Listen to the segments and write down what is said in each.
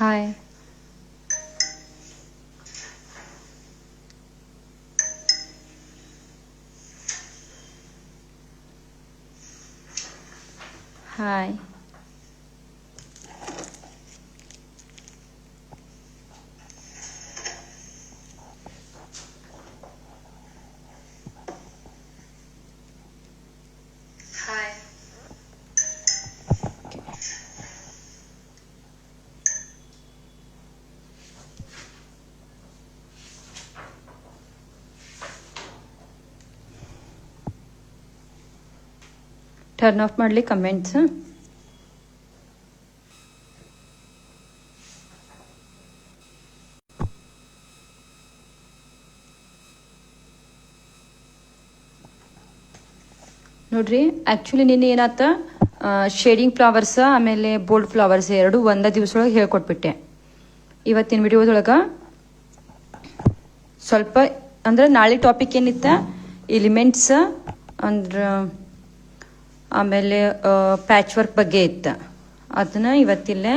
Hi. Hi. Hi. Turn off ಮಾಡಲಿ comments. ನೋಡ್ರಿ, actually ನಿನ್ನೆ ಏನಾತ, ಶೇಡಿಂಗ್ ಫ್ಲವರ್ಸ್ ಆಮೇಲೆ ಬೋಲ್ಡ್ ಫ್ಲವರ್ಸ್ ಎರಡು ಒಂದೇ ದಿವಸದೊಳಗೆ ಹೇಳ್ಕೊಟ್ಬಿಟ್ಟೆ. ಇವತ್ತಿನ ವಿಡಿಯೋದೊಳಗೆ ಸ್ವಲ್ಪ ಅಂದ್ರೆ ನಾಳೆ ಟಾಪಿಕ್ ಏನಿತ್ತ, ಎಲಿಮೆಂಟ್ಸ್ ಅಂದ್ರೆ ಆಮೇಲೆ ಪ್ಯಾಚ್ ವರ್ಕ್ ಬಗ್ಗೆ ಇತ್ತು. ಅದನ್ನ ಇವತ್ತಿಲ್ಲೇ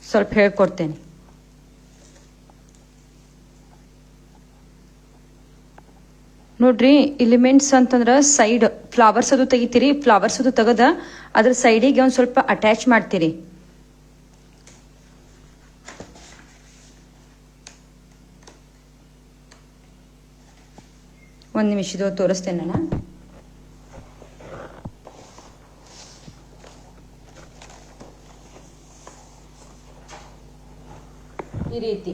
ಸ್ವಲ್ಪ ಹೇಳ್ಕೊಡ್ತೇನೆ. ನೋಡ್ರಿ, ಎಲಿಮೆಂಟ್ಸ್ ಅಂತಂದ್ರೆ ಸೈಡ್ ಫ್ಲವರ್ಸ್ ಅದು ತೆಗಿತೀರಿ. ಫ್ಲವರ್ಸ್ ಅದು ತೆಗದ ಅದ್ರ ಸೈಡಿಗೆ ಒಂದು ಸ್ವಲ್ಪ ಅಟ್ಯಾಚ್ ಮಾಡ್ತೀರಿ. ಒಂದು ನಿಮಿಷದ ತೋರಿಸ್ತೇನೆ ನಾನು. ಈ ರೀತಿ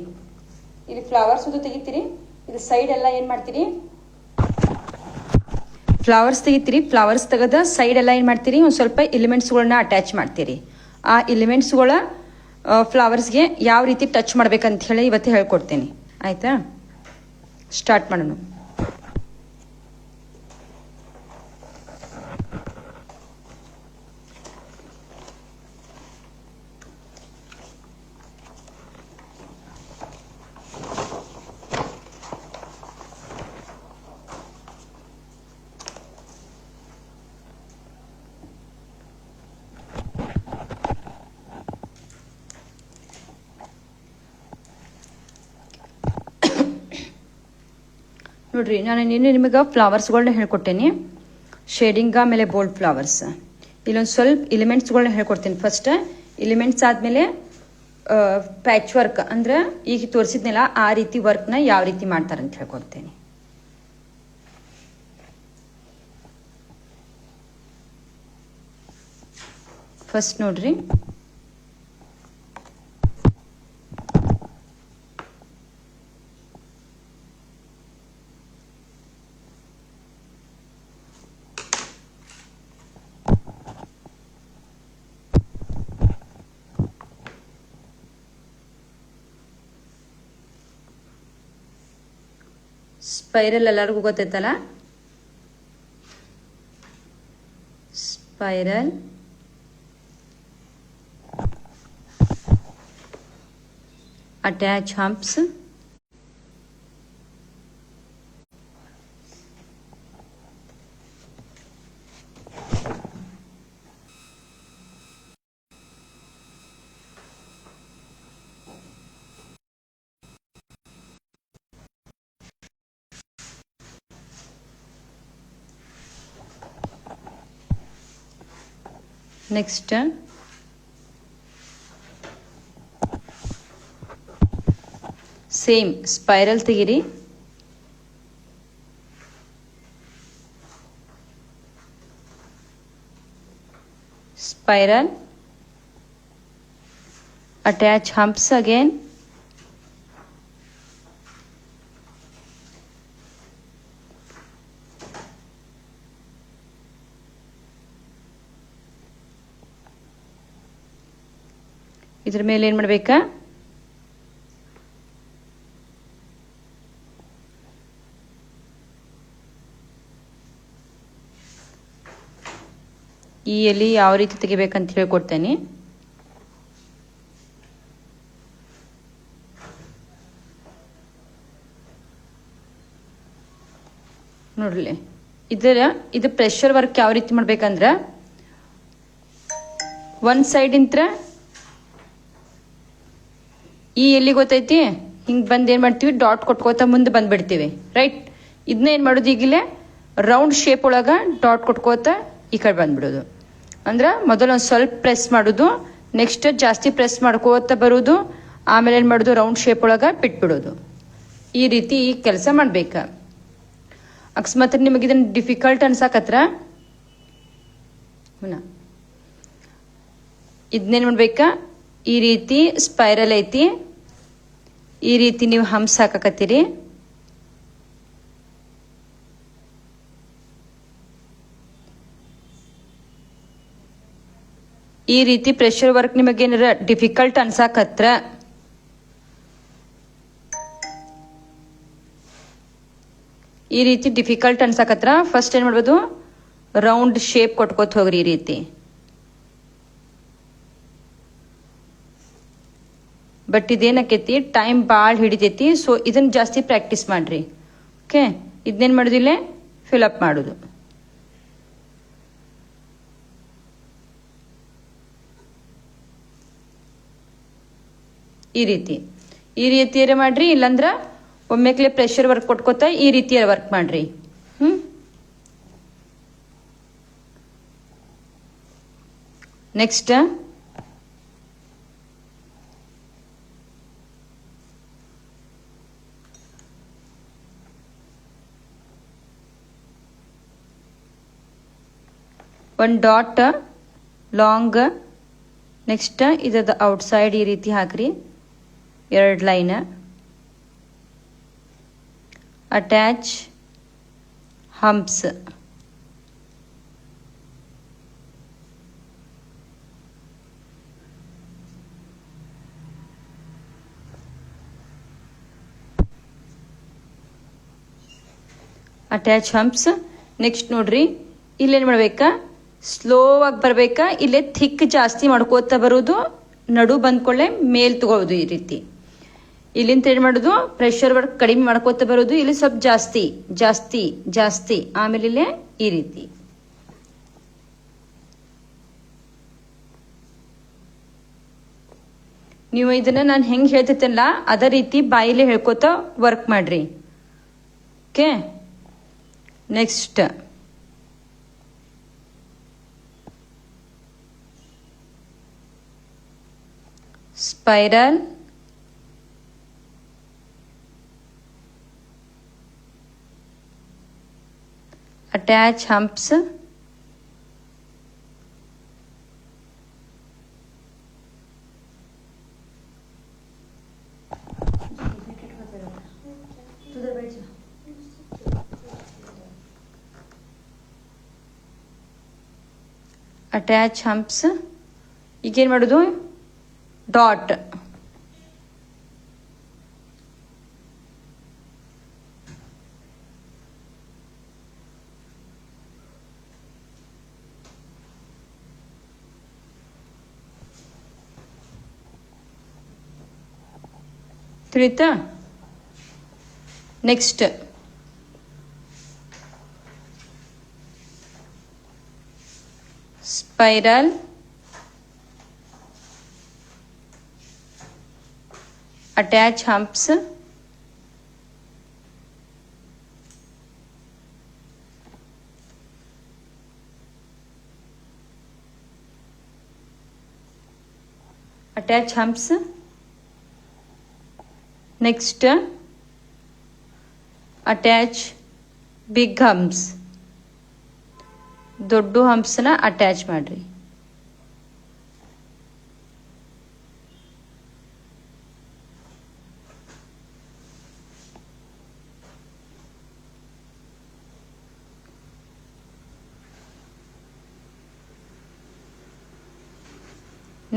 ಇಲ್ಲಿ ಫ್ಲವರ್ಸ್ ಅದು ತೆಗಿತೀರಿ. ಇದು ಸೈಡ್ ಎಲ್ಲ ಏನ್ ಮಾಡ್ತೀರಿ, ಫ್ಲವರ್ಸ್ ತೆಗಿತೀರಿ. ಫ್ಲವರ್ಸ್ ತೆಗೆದ ಸೈಡ್ ಎಲ್ಲ ಏನು ಮಾಡ್ತೀರಿ, ಒಂದು ಸ್ವಲ್ಪ ಎಲಿಮೆಂಟ್ಸ್ಗಳನ್ನ ಅಟ್ಯಾಚ್ ಮಾಡ್ತೀರಿ. ಆ ಎಲಿಮೆಂಟ್ಸ್ಗಳ ಫ್ಲವರ್ಸ್ಗೆ ಯಾವ ರೀತಿ ಟಚ್ ಮಾಡ್ಬೇಕಂತ ಹೇಳಿ ಇವತ್ತು ಹೇಳ್ಕೊಡ್ತೀನಿ. ಆಯ್ತಾ, ಸ್ಟಾರ್ಟ್ ಮಾಡೋಣ. ನೋಡ್ರಿ, ನಾನು ನಿನ್ನೆ ನಿಮಗೆ ಫ್ಲವರ್ಸ್ಗಳನ್ನ ಹೇಳ್ಕೊಟ್ಟೇನಿ, ಶೇಡಿಂಗ್ ಆಮೇಲೆ ಬೋಲ್ಡ್ ಫ್ಲವರ್ಸ್. ಇಲ್ಲೊಂದು ಸ್ವಲ್ಪ ಎಲಿಮೆಂಟ್ಸ್ಗಳನ್ನ ಹೇಳ್ಕೊಡ್ತೀನಿ. ಫಸ್ಟ್ ಎಲಿಮೆಂಟ್ಸ್ ಆದಮೇಲೆ ಪ್ಯಾಚ್ ವರ್ಕ್ ಅಂದ್ರೆ ಈಗ ತೋರಿಸಿದ್ನಲ್ಲ ಆ ರೀತಿ ವರ್ಕ್ನ ಯಾವ ರೀತಿ ಮಾಡ್ತಾರೆ ಅಂತ ಹೇಳ್ಕೊಡ್ತೇನೆ. ಫಸ್ಟ್ ನೋಡ್ರಿ, ಸ್ಪೈರಲ್ ಎಲ್ಲರಿಗೂ ಗೊತ್ತೈತಲ್ಲ, spiral, attach humps, next same spiral ತೆಗಿರಿ. ಸ್ಪೈರಲ್, ಅಟ್ಯಾಚ್ ಹಂಪ್ಸ್ ಅಗೇನ್, ಇದ್ರ ಮೇಲೆ ಏನ್ ಮಾಡ್ಬೇಕಾ, ಈ ಎಲೆ ಯಾವ ರೀತಿ ತೆಗಿಬೇಕಂತ ಹೇಳ್ಕೊಡ್ತೇನೆ. ನೋಡ್ಲಿ, ಇದು ಪ್ರೆಷರ್ ವರ್ಕ್ ಯಾವ ರೀತಿ ಮಾಡ್ಬೇಕಂದ್ರ, ಒಂದು ಸೈಡ್ ಇಂತ್ರ ಈ ಎಲ್ಲಿ ಗೊತ್ತೈತಿ, ಹಿಂಗೆ ಬಂದು ಏನು ಮಾಡ್ತೀವಿ, ಡಾಟ್ ಕೊಟ್ಕೋತಾ ಮುಂದೆ ಬಂದ್ಬಿಡ್ತೀವಿ, ರೈಟ್. ಇದನ್ನ ಏನು ಮಾಡೋದು, ಈಗಿಲ್ಲೇ ರೌಂಡ್ ಶೇಪ್ ಒಳಗೆ ಡಾಟ್ ಕೊಟ್ಕೋತಾ ಈ ಕಡೆ ಬಂದ್ಬಿಡೋದು. ಅಂದ್ರೆ ಮೊದಲು ಒಂದು ಸ್ವಲ್ಪ ಪ್ರೆಸ್ ಮಾಡೋದು, ನೆಕ್ಸ್ಟ್ ಜಾಸ್ತಿ ಪ್ರೆಸ್ ಮಾಡ್ಕೋತಾ ಬರೋದು, ಆಮೇಲೆ ಏನು ಮಾಡೋದು, ರೌಂಡ್ ಶೇಪ್ ಒಳಗೆ ಬಿಟ್ಬಿಡೋದು. ಈ ರೀತಿ ಕೆಲಸ ಮಾಡ್ಬೇಕ. ಅಕಸ್ಮಾತ್ ನಿಮಗೆ ಇದನ್ನ ಡಿಫಿಕಲ್ಟ್ ಅನ್ಸಾಕತ್ರ ಇದನ್ನೇನು ಮಾಡ್ಬೇಕಾ, ಈ ರೀತಿ ಸ್ಪೈರಲ್ ಐತಿ, ಈ ರೀತಿ ನೀವು ಹಂಪ್ಸ್ ಹಾಕಕತ್ತೀರಿ. ಈ ರೀತಿ ಪ್ರೆಷರ್ ವರ್ಕ್ ನಿಮಗೇನಾರ ಡಿಫಿಕಲ್ಟ್ ಅನ್ಸಾಕತ್ರ ಫಸ್ಟ್ ಏನ್ ಮಾಡ್ಬೋದು, ರೌಂಡ್ ಶೇಪ್ ಕೊಟ್ಕೋತ ಹೋಗ್ರಿ ಈ ರೀತಿ. ಬಟ್ ಇದೇನಕೈತಿ, ಟೈಮ್ ಭಾಳ ಹಿಡಿತೈತಿ. ಸೊ ಇದನ್ನ ಜಾಸ್ತಿ ಪ್ರಾಕ್ಟೀಸ್ ಮಾಡ್ರಿ. ಓಕೆ, ಇದನ್ನೇನು ಮಾಡೋದಿಲ್ಲ, ಫಿಲ್ಅಪ್ ಮಾಡೋದು. ಈ ರೀತಿಯರ ಮಾಡ್ರಿ. ಇಲ್ಲಾಂದ್ರ ಒಮ್ಮೆಕ್ಲೆ ಪ್ರೆಷರ್ ವರ್ಕ್ ಕೊಟ್ಕೋತ ಈ ರೀತಿಯ ವರ್ಕ್ ಮಾಡ್ರಿ. ನೆಕ್ಸ್ಟ್ ಒಂದು ಡಾಟ್ ಲಾಂಗ್, ನೆಕ್ಸ್ಟ್ ಇದದ ಔಟ್ಸೈಡ್ ಈ ರೀತಿ ಹಾಕ್ರಿ. 2 ಲೈನ್ ಅಟ್ಯಾಚ್ ಹಂಪ್ಸ್. ನೆಕ್ಸ್ಟ್ ನೋಡ್ರಿ, ಇಲ್ಲೇನ್ ಮಾಡ್ಬೇಕಾ, ಸ್ಲೋ ಆಗಿ ಬರ್ಬೇಕಾ, ಇಲ್ಲೇ ಥಿಕ್ ಜಾಸ್ತಿ ಮಾಡ್ಕೋತಾ ಬರೋದು, ನಡು ಬಂದ್ಕೊಳ್ಳೆ ಮೇಲ್ ತಗೊಳ್ಳೋದು ಈ ರೀತಿ. ಇಲ್ಲಿಂದ ಏನ್ ಮಾಡೋದು, ಪ್ರೆಷರ್ ವರ್ಕ್ ಕಡಿಮೆ ಮಾಡ್ಕೋತ ಬರೋದು, ಇಲ್ಲಿ ಸ್ವಲ್ಪ ಜಾಸ್ತಿ ಜಾಸ್ತಿ ಜಾಸ್ತಿ, ಆಮೇಲೆ ಇಲ್ಲೇ ಈ ರೀತಿ. ನೀವು ಇದನ್ನ ನಾನು ಹೆಂಗ್ ಹೇಳ್ತಿತ್ತಲ್ಲ ಅದೇ ರೀತಿ ಬಾಯಿಲೆ ಹೇಳ್ಕೋತ ವರ್ಕ್ ಮಾಡ್ರಿ. Okay, next spiral, attach humps, ಈಗೇನು ಮಾಡೋದು, ಡಾಟ್. ತಿಳಿತಾ? Next spiral, attach humps, next attach big humps, ದೊಡ್ಡ ಹಂಪ್ಸ್ನ ಅಟ್ಯಾಚ್ ಮಾಡ್ರಿ.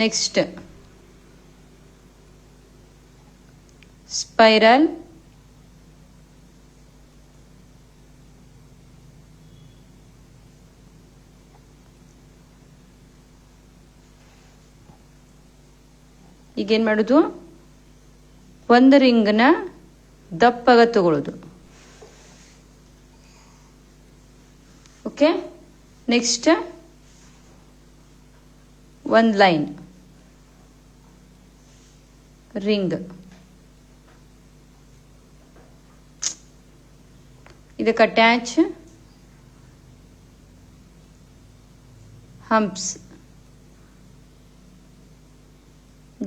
ನೆಕ್ಸ್ಟ್ ಸ್ಪೈರಲ್, ಈಗೇನು ಮಾಡೋದು, ಒಂದು ರಿಂಗ್ನ ದಪ್ಪಗ ತಗೊಳ್ಳೋದು. ಓಕೆ, ನೆಕ್ಸ್ಟ್ ಒಂದು ಲೈನ್, ರಿಂಗ್. ಇದಕ್ಕೆ ಅಟ್ಯಾಚ್ ಹಂಪ್ಸ್.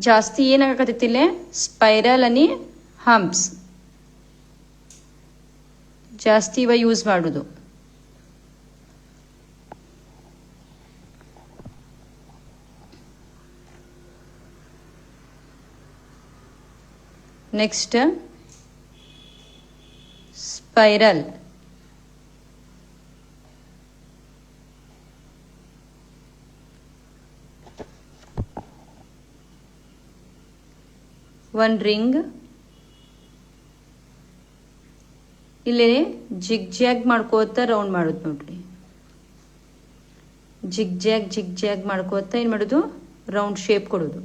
ಜಾಸ್ತಿ ಏನಾಗಕತ್ತೈತಿ ಇಲ್ಲೇ ಸ್ಪೈರಲ್ ಅನಿ ಹಂಪ್ಸ್ ಜಾಸ್ತಿ ಇವ ಯೂಸ್ ಮಾಡೋದು. Next spiral. One ring. ಇಲ್ಲಿ ಜಿಗ್ ಜಾಗ್ ಮಾಡ್ಕೋತ ರೌಂಡ್ ಮಾಡೋದು ನೋಡ್ರಿ. ಜಿಗ್ ಜಾಗ್ ಮಾಡ್ಕೋತ ಏನ್ ಮಾಡೋದು, ರೌಂಡ್ ಶೇಪ್ ಕೊಡೋದು.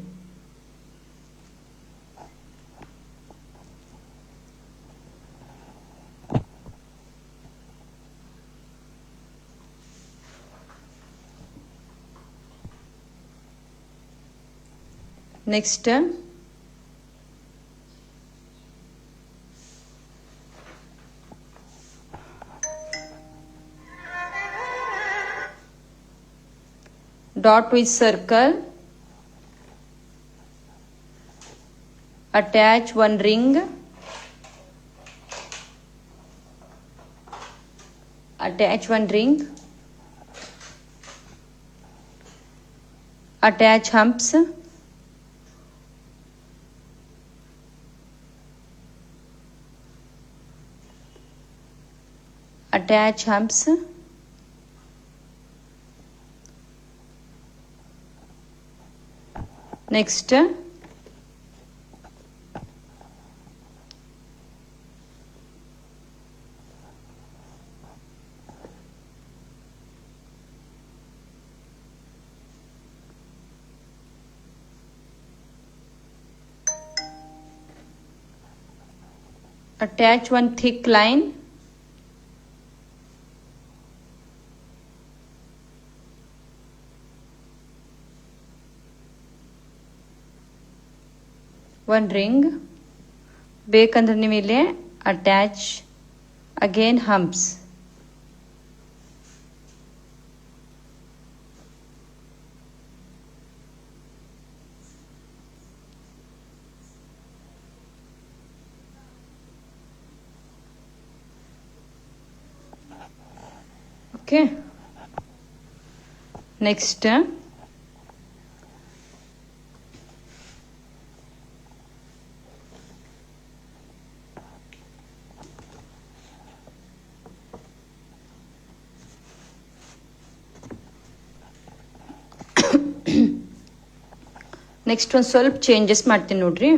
Next dot with circle, attach one ring, attach humps, attach humps. Next attach one thick line, one ring. ಬೇಕಂದ್ರೆ ನೀವು ಇಲ್ಲಿ attach again humps. Okay, next next ಒಂದು ಸ್ವಲ್ಪ ಚೇಂಜಸ್ ಮಾಡ್ತೀನಿ ನೋಡ್ರಿ.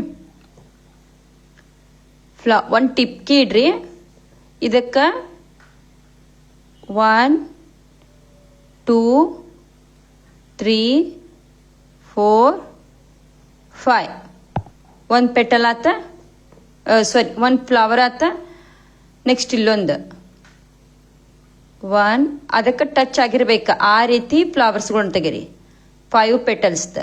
ಒಂದು ಟಿಪ್ಕಿ ಇಡ್ರಿ. ಇದಕ್ಕೆ 1 2 3 4 5 ಒಂದು ಪೆಟಲ್ ಆತ, ಒಂದು ಫ್ಲವರ್ ಆತ. ನೆಕ್ಸ್ಟ್ ಇಲ್ಲೊಂದು 1 ಅದಕ್ಕೆ ಟಚ್ ಆಗಿರ್ಬೇಕು ಆ ರೀತಿ ಫ್ಲವರ್ಸ್ಗಳನ್ನ ತೆಗೀರಿ. 5 ಪೆಟಲ್ಸ್ದ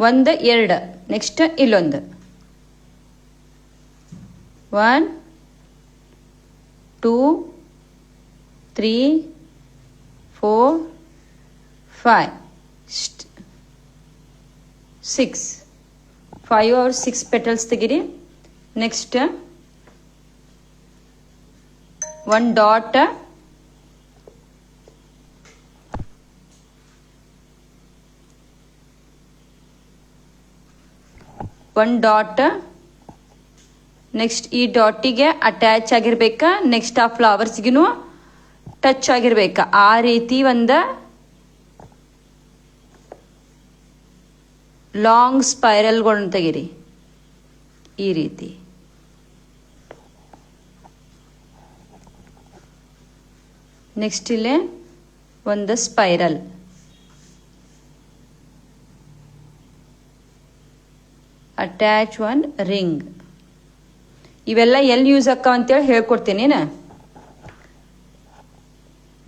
1 2. ನೆಕ್ಸ್ಟ್ ಇಲ್ಲೊಂದು 1 2 3 4 5 6 5 or 6 ಪೆಟಲ್ಸ್ ತೆಗೀರಿ. ನೆಕ್ಸ್ಟ್ 1 ಡಾಟ್, ನೆಕ್ಸ್ಟ್ ಈ ಡಾಟಿಗೆ ಅಟ್ಯಾಚ್ ಆಗಿರ್ಬೇಕಾ, ನೆಕ್ಸ್ಟ್ ಆ ಫ್ಲವರ್ಸ್ಗಿನೂ ಟಚ್ ಆಗಿರ್ಬೇಕಾ ಆ ರೀತಿ ಒಂದು ಲಾಂಗ್ ಸ್ಪೈರಲ್ಗಳನ್ನ ತೆಗೀರಿ ಈ ರೀತಿ. ನೆಕ್ಸ್ಟ್ ಇಲ್ಲೇ ಒಂದು ಸ್ಪೈರಲ್, ಅಟ್ಯಾಚ್ ಒನ್ ರಿಂಗ್. ಇವೆಲ್ಲ ಎಲ್ಲಿ ಯೂಸ್ ಆಕ್ಕ ಅಂತೇಳಿ ಹೇಳ್ಕೊಡ್ತೀನಿ.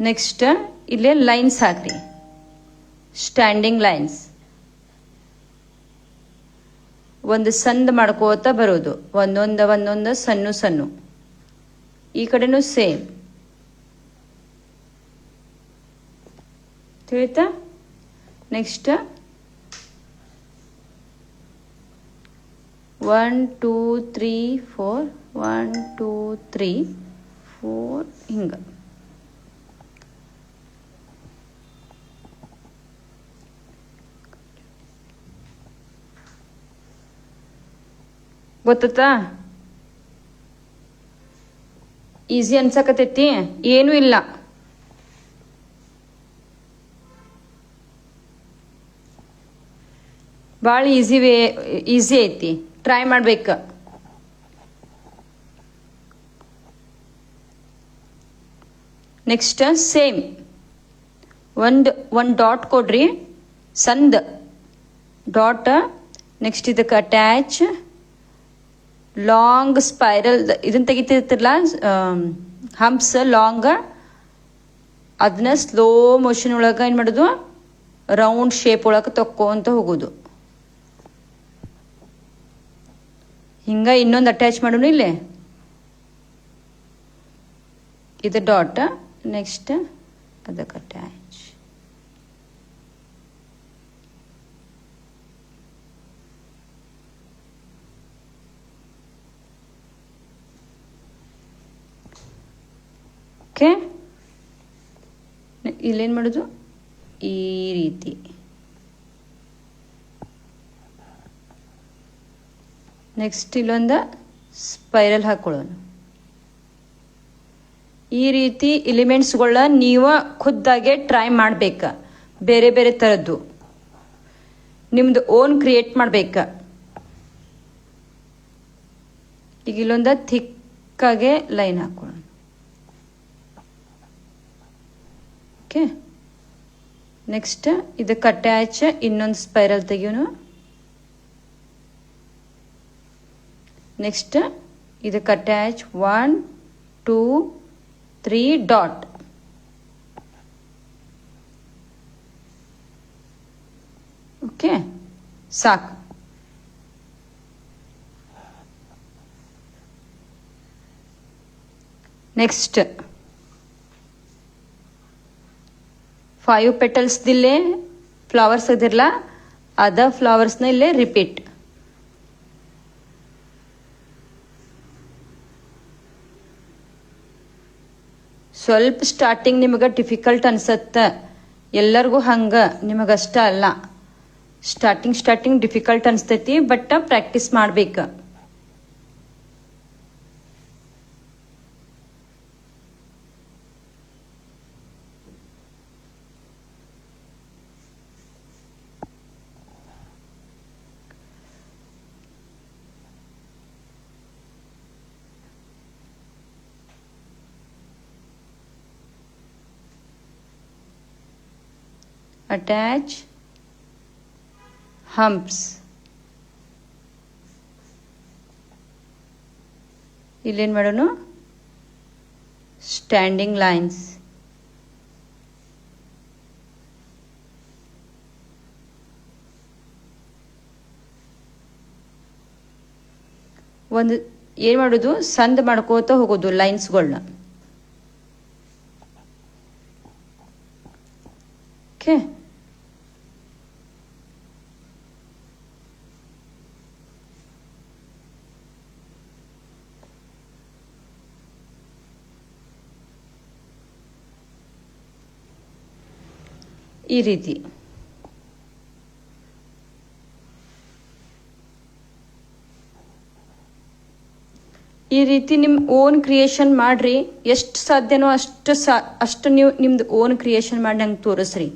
ನೆಕ್ಸ್ಟ್ ಇಲ್ಲೇ ಲೈನ್ಸ್ ಹಾಕ್ರಿ, ಸ್ಟ್ಯಾಂಡಿಂಗ್ ಲೈನ್ಸ್. ಒಂದು ಸಂದ್ ಮಾಡ್ಕೋತಾ ಬರೋದು, ಒಂದೊಂದು ಸಣ್ಣ ಸಣ್ಣ. ಈ ಕಡೆನೂ ಸೇಮ್. ತಿಳಿತಾ? ನೆಕ್ಸ್ಟ್ 1 2 3 4 1 2 3 4 ಹಿಂಗ. ಗೊತ್ತಾ? ಈಸಿ ಅನ್ಸಕತೈತಿ? ಏನೂ ಇಲ್ಲ. ಭಾಳ ಈಸಿ ಐತಿ, ಟ್ರೈ ಮಾಡ್ಬೇಕು. ನೆಕ್ಸ್ಟ್ ಸೇಮ್ ಒಂದು ಡಾಟ್ ಕೊಡ್ರಿ, ಸಂದ್ ಡಾಟ್. ನೆಕ್ಸ್ಟ್ ಇದಕ್ಕೆ ಅಟ್ಯಾಚ್ ಲಾಂಗ್ ಸ್ಪೈರಲ್, ಇದನ್ನ ತೆಗಿತಿರ್ತಿರಲ್ಲ ಹಂಪ್ಸ್ ಲಾಂಗ್, ಅದನ್ನ ಸ್ಲೋ ಮೋಷನ್ ಒಳಗೆ ಏನು ಮಾಡೋದು, ರೌಂಡ್ ಶೇಪ್ ಒಳಗೆ ತಕ್ಕೊಂತ ಹೋಗೋದು. ಹಿಂಗ ಇನ್ನೊಂದು ಅಟ್ಯಾಚ್ ಮಾಡೋಣ ಇಲ್ಲೇ, ಇದು ಡಾಟ್. ನೆಕ್ಸ್ಟ್ ಅದಕ್ಕೆ ಅಟ್ಯಾಚ್. ಓಕೆ, ಇಲ್ಲೇನು ಮಾಡೋದು, ಈ ರೀತಿ. ನೆಕ್ಸ್ಟ್ ಇಲ್ಲೊಂದು ಸ್ಪೈರಲ್ ಹಾಕೊಳ್ಳೋಣ. ಈ ರೀತಿ ಎಲಿಮೆಂಟ್ಸ್ಗಳ ನೀವು ಖುದ್ದಾಗೆ ಟ್ರೈ ಮಾಡ್ಬೇಕ, ಬೇರೆ ಬೇರೆ ಥರದ್ದು ನಿಮ್ದು ಓನ್ ಕ್ರಿಯೇಟ್ ಮಾಡ್ಬೇಕ. ಈಗ ಇಲ್ಲೊಂದು ಥಿಕ್ಕಾಗೆ ಲೈನ್ ಹಾಕೊಳ್ಳೋಣ. ಓಕೆ, ನೆಕ್ಸ್ಟ್ ಇದಕ್ಕೆ ಅಟ್ಯಾಚ್ ಇನ್ನೊಂದು ಸ್ಪೈರಲ್ ತೆಗಿಯೋಣ. ನೆಕ್ಸ್ಟ್ ಇದಕ್ಕೆ ಅಟ್ಯಾಚ್ 1 2 3 ಡಾಟ್. ಓಕೆ, ಸಾಕು. ನೆಕ್ಸ್ಟ್ 5 ಪೆಟಲ್ಸ್ದಿಲ್ಲೇ ಫ್ಲವರ್ಸ್ ಅದಿರಲ್ಲ, ಅದ ಫ್ಲವರ್ಸ್ನ ಇಲ್ಲೇ ರಿಪೀಟ್. ಸ್ವಲ್ಪ ಸ್ಟಾರ್ಟಿಂಗ್ ನಿಮಗೆ ಡಿಫಿಕಲ್ಟ್ ಅನ್ಸತ್ತ, ಎಲ್ಲರಿಗೂ ಹಂಗ, ನಿಮಗಷ್ಟ ಅಲ್ಲ. ಸ್ಟಾರ್ಟಿಂಗ್ ಡಿಫಿಕಲ್ಟ್ ಅನ್ಸ್ತೈತಿ, ಬಟ್ ಪ್ರಾಕ್ಟೀಸ್ ಮಾಡ್ಬೇಕು. Attach humps. ಇಲ್ಲೇನು ಮಾಡೋಣ, ಸ್ಟ್ಯಾಂಡಿಂಗ್ ಲೈನ್ಸ್. ಒಂದು ಏನು ಮಾಡೋದು, ಸಂದ್ ಮಾಡ್ಕೋತ ಹೋಗೋದು ಲೈನ್ಸ್ಗಳನ್ನ. ಓಕೆ, ಈ ರೀತಿ. ಈ ರೀತಿ ನಿಮ್ಮ ಓನ್ ಕ್ರಿಯೇಷನ್ ಮಾಡ್ರಿ. ಎಷ್ಟು ಸಾಧ್ಯನೋ ಅಷ್ಟು ನೀವು ನಿಮ್ದು ಓನ್ ಕ್ರಿಯೇಷನ್ ಮಾಡಿ ನಂಗೆ ತೋರಿಸ್ರಿ.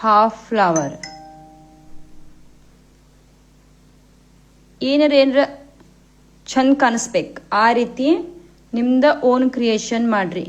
ಹಾಫ್ ಫ್ಲವರ್ ಏನರ ಚಂದ ಕಾಣಿಸ್ಬೇಕು, ಆ ರೀತಿ ನಿಮ್ದ ಓನ್ ಕ್ರಿಯೇಷನ್ ಮಾಡ್ರಿ.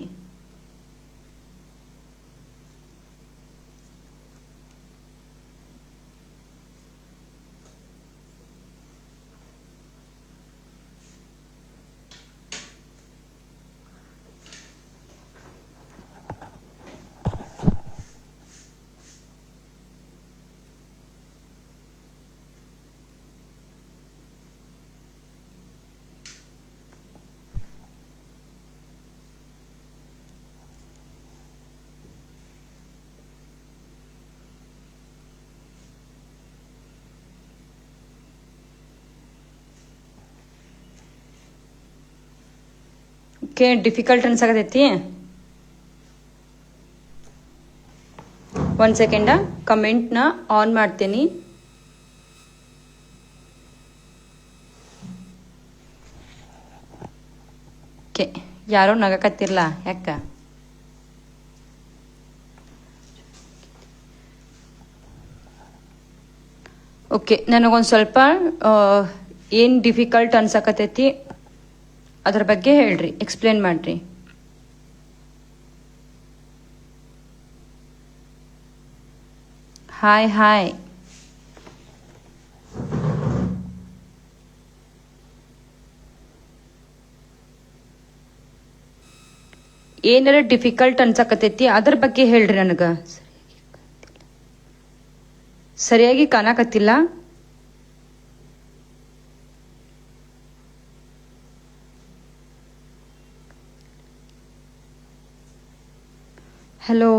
ಓಕೆ, ಡಿಫಿಕಲ್ಟ್ ಅನ್ಸಾಕತೈತಿ. 1 ಸೆಕೆಂಡ, ಕಮೆಂಟ್ನ ಆನ್ ಮಾಡ್ತೀನಿ. ಓಕೆ, ಯಾರೋ ನಗಕತ್ತಿರ್ಲ ಯಾಕ? ಓಕೆ, ನನಗೊಂದು ಸ್ವಲ್ಪ ಏನು ಡಿಫಿಕಲ್ಟ್ ಅನ್ಸಕತೈತಿ ಅದ್ರ ಬಗ್ಗೆ ಹೇಳ್ರಿ, ಎಕ್ಸ್ಪ್ಲೇನ್ ಮಾಡ್ರಿ. Hi hi. ಏನಾರ ಡಿಫಿಕಲ್ಟ್ ಅನ್ಸಕತೈತಿ ಅದ್ರ ಬಗ್ಗೆ ಹೇಳ್ರಿ ನನಗ. ಸರಿಯಾಗಿ ಕಾಣಕತ್ತಿಲ್ಲ. ಹಲೋ.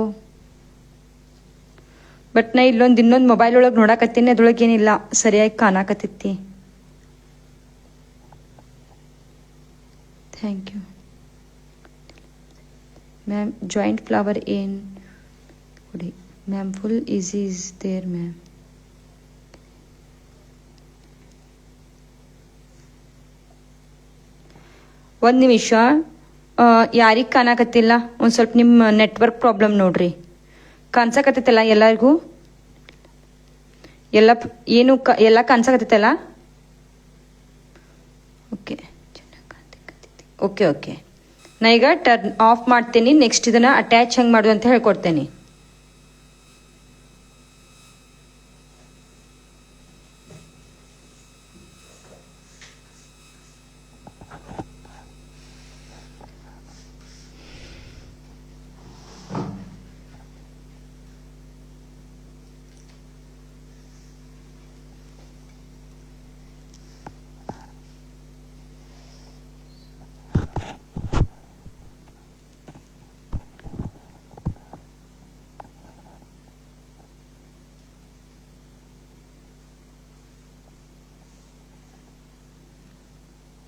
ಬಟ್ ನಾ ಇನ್ನೊಂದು ಮೊಬೈಲ್ ಒಳಗೆ ನೋಡಕತ್ತೀನಿ, ಅದ್ರೊಳಗೆ ಏನಿಲ್ಲ, ಸರಿಯಾಗಿ ಕಾಣಕತ್ತೈತಿ. Thank you ma'am. Joint flower ಏನು ಕೊಡಿ ma'am, full easy is there ma'am. ಒಂದು ನಿಮಿಷ, ಯಾರಿಗೆ ಕಾಣಕತ್ತಿಲ್ಲ, ಒಂದು ಸ್ವಲ್ಪ ನಿಮ್ಮ ನೆಟ್ವರ್ಕ್ ಪ್ರಾಬ್ಲಮ್ ನೋಡ್ರಿ. ಕಾಣಿಸಕತ್ತೈತಲ್ಲ ಎಲ್ಲರಿಗೂ? ಎಲ್ಲ ಕಾಣಿಸಕತ್ತೈತಲ್ಲ? Okay okay okay. ನಾ ಈಗ ಟರ್ನ್ ಆಫ್ ಮಾಡ್ತೀನಿ. ನೆಕ್ಸ್ಟ್ ಇದನ್ನ ಅಟ್ಯಾಚ್ ಹೆಂಗೆ ಮಾಡೋದು ಅಂತ ಹೇಳ್ಕೊಡ್ತೇನೆ.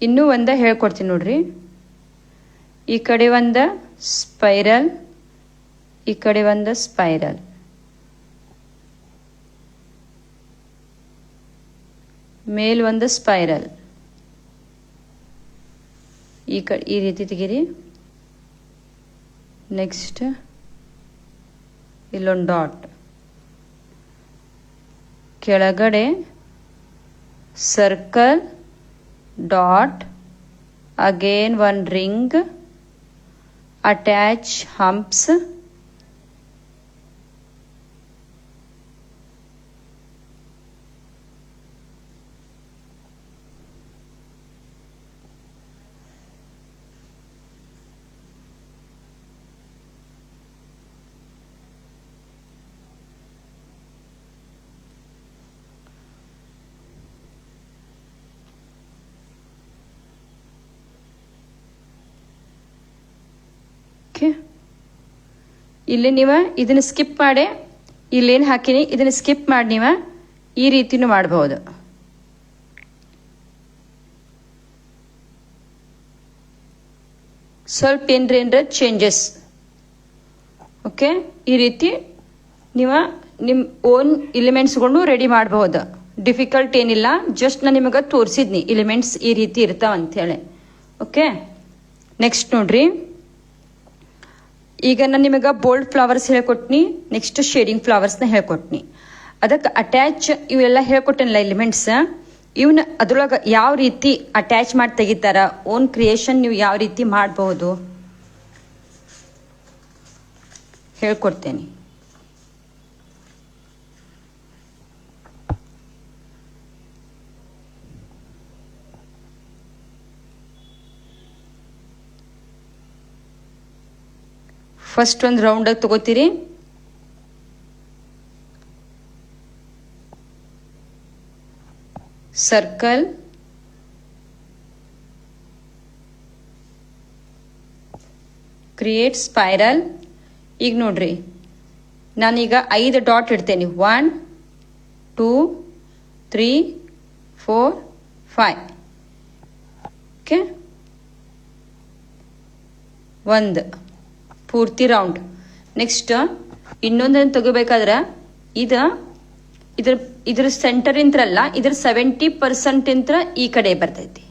ಇನ್ನೂ ಒಂದ ಹೇಳ್ಕೊಡ್ತೀನಿ ನೋಡ್ರಿ. ಈ ಕಡೆ ಒಂದು ಸ್ಪೈರಲ್, ಈ ಕಡೆ ಒಂದು ಸ್ಪೈರಲ್, ಮೇಲ್ ಒಂದು ಸ್ಪೈರಲ್, ಈ ಕಡೆ ಈ ರೀತಿ ತೆಗೀರಿ. ನೆಕ್ಸ್ಟ್ ಇಲ್ಲೊಂದು ಡಾಟ್, ಕೆಳಗಡೆ circle, dot, again one ring, attach humps, ಇಲ್ಲಿ ನೀವು ಇದನ್ನ ಸ್ಕಿಪ್ ಮಾಡಿ, ಇಲ್ಲೇನು ಹಾಕಿನಿ ಇದನ್ನ ಸ್ಕಿಪ್ ಮಾಡಿ ನೀವು ಈ ರೀತಿನೂ ಮಾಡಬಹುದು. ಸ್ವಲ್ಪ ಏನ್ರ ಚೇಂಜಸ್. ಓಕೆ, ಈ ರೀತಿ ನೀವು ನಿಮ್ಮ ಓನ್ ಎಲಿಮೆಂಟ್ಸ್ಗಳನ್ನು ರೆಡಿ ಮಾಡಬಹುದು. ಡಿಫಿಕಲ್ಟ್ ಏನಿಲ್ಲ, ಜಸ್ಟ್ ನಾನು ನಿಮಗೆ ತೋರಿಸಿದ್ನಿ ಎಲಿಮೆಂಟ್ಸ್ ಈ ರೀತಿ ಇರ್ತಾವ ಅಂತೇಳಿ. ಓಕೆ, ನೆಕ್ಸ್ಟ್ ನೋಡ್ರಿ. ಈಗ ನಾನು ನಿಮಗೆ ಬೋಲ್ಡ್ ಫ್ಲವರ್ಸ್ ಹೇಳ್ಕೊಟ್ನಿ, ನೆಕ್ಸ್ಟ್ ಶೇಡಿಂಗ್ ಫ್ಲವರ್ಸ್ನ ಹೇಳ್ಕೊಟ್ನಿ. ಅದಕ್ಕೆ ಅಟ್ಯಾಚ್ ಇವೆಲ್ಲ ಹೇಳ್ಕೊಟ್ಟನಲ್ಲ ಎಲಿಮೆಂಟ್ಸ್, ಇವನ್ನ ಅದ್ರೊಳಗೆ ಯಾವ ರೀತಿ ಅಟ್ಯಾಚ್ ಮಾಡಿ ತೆಗಿತಾರ, ಓನ್ ಕ್ರಿಯೇಷನ್ ನೀವು ಯಾವ ರೀತಿ ಮಾಡಬಹುದು ಹೇಳ್ಕೊಡ್ತೇನೆ. ಫಸ್ಟ್ ಒಂದು ರೌಂಡಾಗಿ ತಗೋತೀರಿ. Circle, create spiral. ಈಗ ನೋಡ್ರಿ, ನಾನೀಗ 5 ಡಾಟ್ ಇಡ್ತೇನೆ. 1 2 3 4 5. ಓಕೆ, ಒಂದು ಪೂರ್ತಿ ರೌಂಡ್. ನೆಕ್ಸ್ಟ್ ಇನ್ನೊಂದನ್ನು ತಗೋಬೇಕಾದ್ರೆ ಇದ್ರ ಸೆಂಟರ್ ಇಂತ್ರಲ್ಲ, ಇದ್ರ 70% ಇಂತ್ರ ಈ ಕಡೆ ಬರ್ತೈತಿ.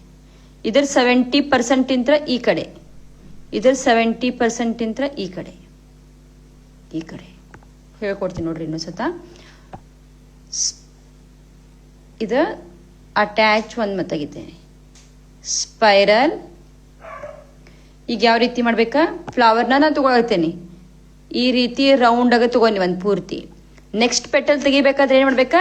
ಇದ್ರ 70% ಇಂತ್ರ ಈ ಕಡೆ, ಇದ್ರ 70% ಇಂತ್ರ ಈ ಕಡೆ ಹೇಳ್ಕೊಡ್ತೀನಿ ನೋಡ್ರಿ ಇನ್ನೊಂದ್ಸತ. ಇದು ಅಟ್ಯಾಚ್ ಒಂದು ಮತ್ತಾಗಿದ್ದೇನೆ. ಸ್ಪೈರಲ್. ಈಗ ಯಾವ ರೀತಿ ಮಾಡ್ಬೇಕಾ, ಫ್ಲವರ್ನ ನಾನು ತಗೊಳ್ತೇನೆ ಈ ರೀತಿ ರೌಂಡ್ ಆಗ ತಗೊಂಡಿ ಒಂದು ಪೂರ್ತಿ. ನೆಕ್ಸ್ಟ್ ಪೆಟಲ್ ತೆಗಿಬೇಕಾದ್ರೆ ಏನ್ ಮಾಡ್ಬೇಕಾ,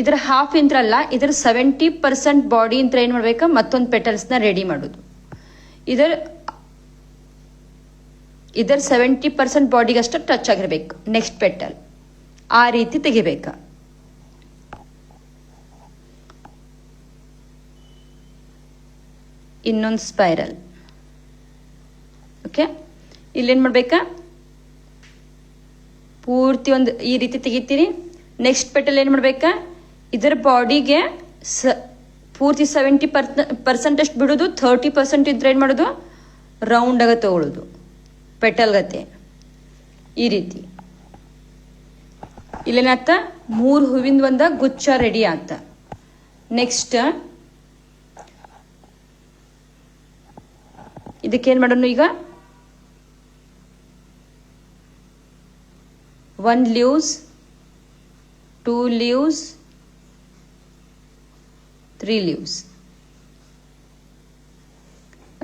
ಇದ್ರ ಹಾಫ್ ಇಂತ್ರ ಅಲ್ಲ, ಇದ್ರ 70% ಬಾಡಿ ಇಂತ್ರ ಏನ್ ಮಾಡ್ಬೇಕಾ, ಮತ್ತೊಂದು ಪೆಟಲ್ಸ್ನ ರೆಡಿ ಮಾಡೋದು. ಇದರ 70% ಬಾಡಿಗೆ ಅಷ್ಟು ಟಚ್ ಆಗಿರ್ಬೇಕು ನೆಕ್ಸ್ಟ್ ಪೆಟಲ್, ಆ ರೀತಿ ತೆಗಿಬೇಕ. ಇನ್ನೊಂದು ಸ್ಪೈರಲ್. ಓಕೆ, ಇಲ್ಲೇನ್ ಮಾಡ್ಬೇಕಾ, ಪೂರ್ತಿ ಒಂದು ಈ ರೀತಿ ತೆಗಿತೀರಿ. ನೆಕ್ಸ್ಟ್ ಪೆಟಲ್ ಏನ್ ಮಾಡ್ಬೇಕಾ, ಇದರ ಬಾಡಿಗೆ ಪೂರ್ತಿ 70% ಅಷ್ಟು ಬಿಡೋದು, 30% ಇದ್ರೆ ಏನ್ ಮಾಡೋದು, ರೌಂಡ್ ಆಗ ತಗೊಳ್ಳೋದು ಪೆಟಲ್ ಗತೆ ಈ ರೀತಿ. ಇಲ್ಲೇನಾಗ್ತ 3 ಹೂವಿಂದ ಒಂದ ಗುಚ್ಛ ರೆಡಿ ಆಗ್ತ. ನೆಕ್ಸ್ಟ್ ಇದಕ್ಕೇನ್ ಮಾಡೋಣ, ಈಗ 1 leaves, 2 leaves, 3 leaves.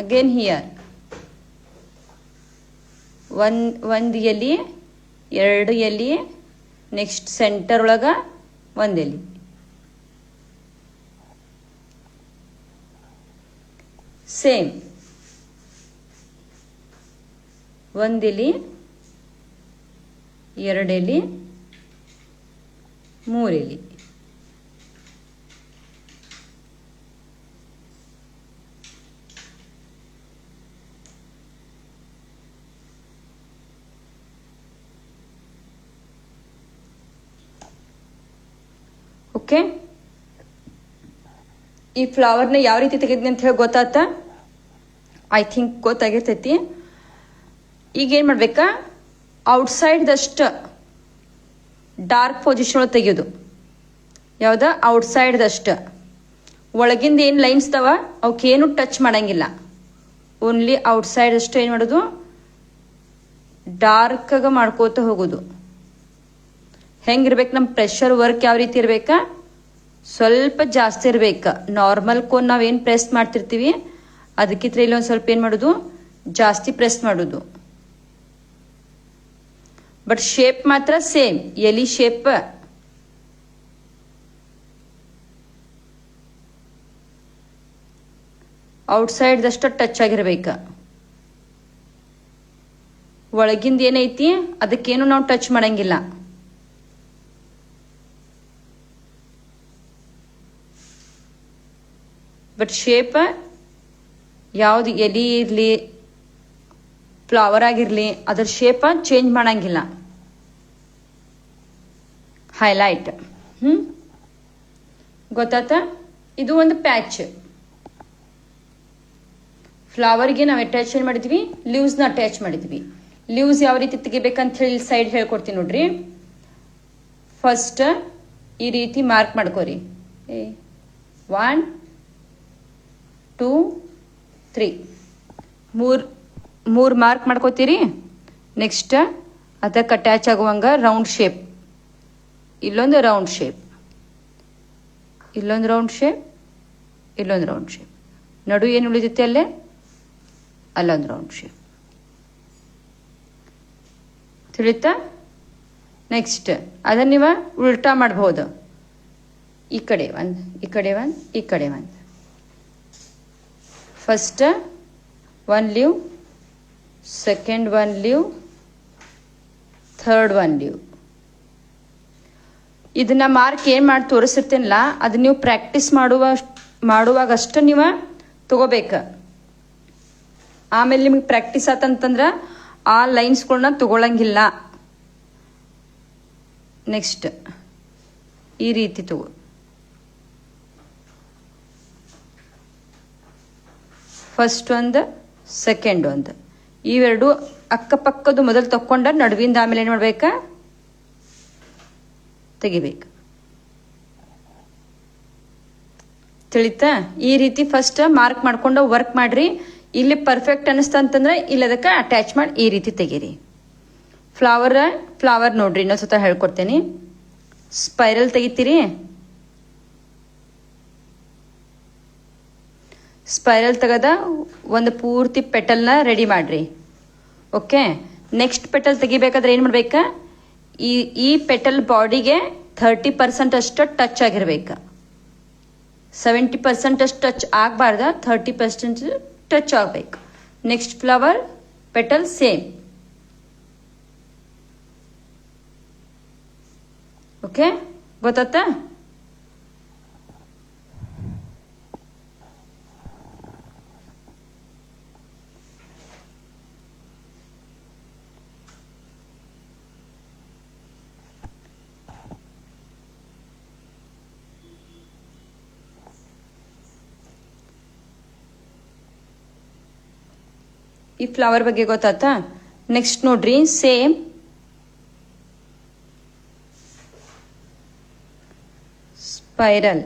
Again here ಒಂದು ಎಲೆ, 2 ಎಲೆ, ನೆಕ್ಸ್ಟ್ ಸೆಂಟರ್ ಒಳಗ 1 ಎಲೆ. ಸೇಮ್ 1 ಎಲೆ, 2 ಎಲೆ, 3 ಎಲೆ. ಓಕೆ, ಈ ಫ್ಲವರ್ನ ಯಾವ ರೀತಿ ತೆಗೆದ್ನಿ ಅಂತ ಹೇಳಿ ಗೊತ್ತಾತ, ಐ ಥಿಂಕ್ ಗೊತ್ತಾಗಿರ್ತೈತಿ. ಈಗ ಏನ್ ಮಾಡ್ಬೇಕಾ, ಔಟ್ಸೈಡ್ದಷ್ಟು ಡಾರ್ಕ್ ಪೊಸಿಷನ್ ಒಳಗೆ ತೆಗೆಯೋದು. ಯಾವ್ದ, ಔಟ್ಸೈಡ್ದಷ್ಟು. ಒಳಗಿಂದ ಏನು ಲೈನ್ಸ್ ಅದಾವ ಅವಕ್ಕೇನು ಟಚ್ ಮಾಡಂಗಿಲ್ಲ, ಓನ್ಲಿ ಔಟ್ಸೈಡ್ ಅಷ್ಟು ಏನು ಮಾಡೋದು, ಡಾರ್ಕ್ ಆಗ ಮಾಡ್ಕೋತ ಹೋಗೋದು. ಹೆಂಗಿರ್ಬೇಕು, ನಮ್ಮ ಪ್ರೆಷರ್ ವರ್ಕ್ ಯಾವ ರೀತಿ ಇರ್ಬೇಕಾ, ಸ್ವಲ್ಪ ಜಾಸ್ತಿ ಇರ್ಬೇಕ. ನಾರ್ಮಲ್ ಕೋನ್ ನಾವೇನು ಪ್ರೆಸ್ ಮಾಡ್ತಿರ್ತೀವಿ ಅದಕ್ಕಿಂತ ಇಲ್ಲಿ ಒಂದು ಸ್ವಲ್ಪ ಏನು ಮಾಡೋದು, ಜಾಸ್ತಿ ಪ್ರೆಸ್ ಮಾಡೋದು. ಬಟ್ ಶೇಪ್ ಮಾತ್ರ ಸೇಮ್, ಎಲಿ ಶೇಪ್. ಔಟ್ಸೈಡ್ ದಷ್ಟ ಟಚ್ ಆಗಿರ್ಬೇಕ. ಒಳಗಿಂದ ಏನೈತಿ ಅದಕ್ಕೇನು ನಾವು ಟಚ್ ಮಾಡಂಗಿಲ್ಲ. ಬಟ್ ಶೇಪ್ ಯಾವ್ದು ಎಲಿ ಇರ್ಲಿ ಫ್ಲವರ್ ಆಗಿರ್ಲಿ ಅದ್ರ ಶೇಪ್ ಚೇಂಜ್ ಮಾಡಂಗಿಲ್ಲ. ಹೈಲೈಟ್. ಗೊತ್ತಾತ, ಇದು ಒಂದು ಪ್ಯಾಚ್. ಫ್ಲವರ್ಗೆ ನಾವು ಅಟ್ಯಾಚ್ ಮಾಡಿದ್ವಿ, ಲೀವ್ಸ್ನ ಅಟ್ಯಾಚ್ ಮಾಡಿದ್ವಿ. ಲೀವ್ಸ್ ಯಾವ ರೀತಿ ತೆಗಿಬೇಕಂತ ಹೇಳಿ ಸೈಡ್ ಹೇಳ್ಕೊಡ್ತೀನಿ ನೋಡ್ರಿ. ಫಸ್ಟ್ ಈ ರೀತಿ ಮಾರ್ಕ್ ಮಾಡ್ಕೋರಿ. 1 2 3 ಮೂರು ಮಾರ್ಕ್ ಮಾಡ್ಕೋತೀರಿ. ನೆಕ್ಸ್ಟ್ ಅದಕ್ಕೆ ಅಟ್ಯಾಚ್ ಆಗುವಂಗ ರೌಂಡ್ ಶೇಪ್, ಇಲ್ಲೊಂದು ರೌಂಡ್ ಶೇಪ್, ಇಲ್ಲೊಂದು ರೌಂಡ್ ಶೇಪ್, ಇಲ್ಲೊಂದು ರೌಂಡ್ ಶೇಪ್, ನಡು ಏನು ಉಳಿದೈತೆ ಅಲ್ಲೇ ಅಲ್ಲೊಂದು ರೌಂಡ್ ಶೇಪ್. ತಿಳಿತಾ? ನೆಕ್ಸ್ಟ್ ಅದನ್ನ ನೀವು ಉಲ್ಟಾ ಮಾಡಬಹುದು. ಈ ಕಡೆ ಒಂದು, ಈ ಕಡೆ ಒಂದು, ಈ ಕಡೆ ಒಂದು. First 1 leaf, second 1 leaf, third 1 leaf. ಇದನ್ನ ಮಾರ್ಕ್ ಏನ್ ಮಾಡಿ ತೋರಿಸಿರ್ತೇನಲ್ಲ ಅದು ನೀವು ಪ್ರಾಕ್ಟೀಸ್ ಮಾಡುವಾಗ ಅಷ್ಟು ನೀವು ತಗೋಬೇಕ. ಆಮೇಲೆ ನಿಮಗೆ ಪ್ರಾಕ್ಟೀಸ್ ಆತಂತಂದ್ರ ಆ ಲೈನ್ಸ್ಗಳನ್ನ ತಗೊಳಂಗಿಲ್ಲ. ನೆಕ್ಸ್ಟ್ ಈ ರೀತಿ ತಗೋ. ಫಸ್ಟ್ ಒಂದು, ಸೆಕೆಂಡ್ ಒಂದು, ಇವೆರಡು ಅಕ್ಕಪಕ್ಕದು ಮೊದಲು ತಕ್ಕೊಂಡ ನಡುವಿಂದ ಆಮೇಲೆ ಏನು ಮಾಡ್ಬೇಕಾ ತೆಗಿಬೇಕು. ತಿಳಿತಾ? ಈ ರೀತಿ ಫಸ್ಟ್ ಮಾರ್ಕ್ ಮಾಡ್ಕೊಂಡು ವರ್ಕ್ ಮಾಡ್ರಿ. ಇಲ್ಲಿ ಪರ್ಫೆಕ್ಟ್ ಅನಿಸ್ತ ಅಂತಂದ್ರೆ ಇಲ್ಲಿ ಅದಕ್ಕೆ ಅಟ್ಯಾಚ್ ಮಾಡಿ ಈ ರೀತಿ ತೆಗೀರಿ. ಫ್ಲವರ್ ನೋಡ್ರಿ, ಇನ್ನೊಂದ್ಸತ ಹೇಳ್ಕೊಡ್ತೇನೆ. ಸ್ಪೈರಲ್ ತೆಗಿತೀರಿ, ಸ್ಪೈರಲ್ ತೆಗದ ಒಂದು ಪೂರ್ತಿ ಪೆಟಲ್ನ ರೆಡಿ ಮಾಡ್ರಿ. ಓಕೆ, ನೆಕ್ಸ್ಟ್ ಪೆಟಲ್ ತೆಗಿಬೇಕಾದ್ರೆ ಏನು ಮಾಡ್ಬೇಕಾ, ಈ ಪೆಟಲ್ ಬಾಡಿಗೆ 30% ಅಷ್ಟು ಟಚ್ ಆಗಿರ್ಬೇಕು. 70% ಅಷ್ಟು ಟಚ್ ಆಗಬಾರ್ದ, 30% ಟಚ್ ಆಗಬೇಕು. Next flower petal same. Okay, ಗೊತ್ತಾಯ್ತಾ? ಈ ಫ್ಲವರ್ ಬಗ್ಗೆ ಗೊತ್ತಾಯ್ತಾ? ನೆಕ್ಸ್ಟ್ ನೋಡ್ರಿ, same spiral.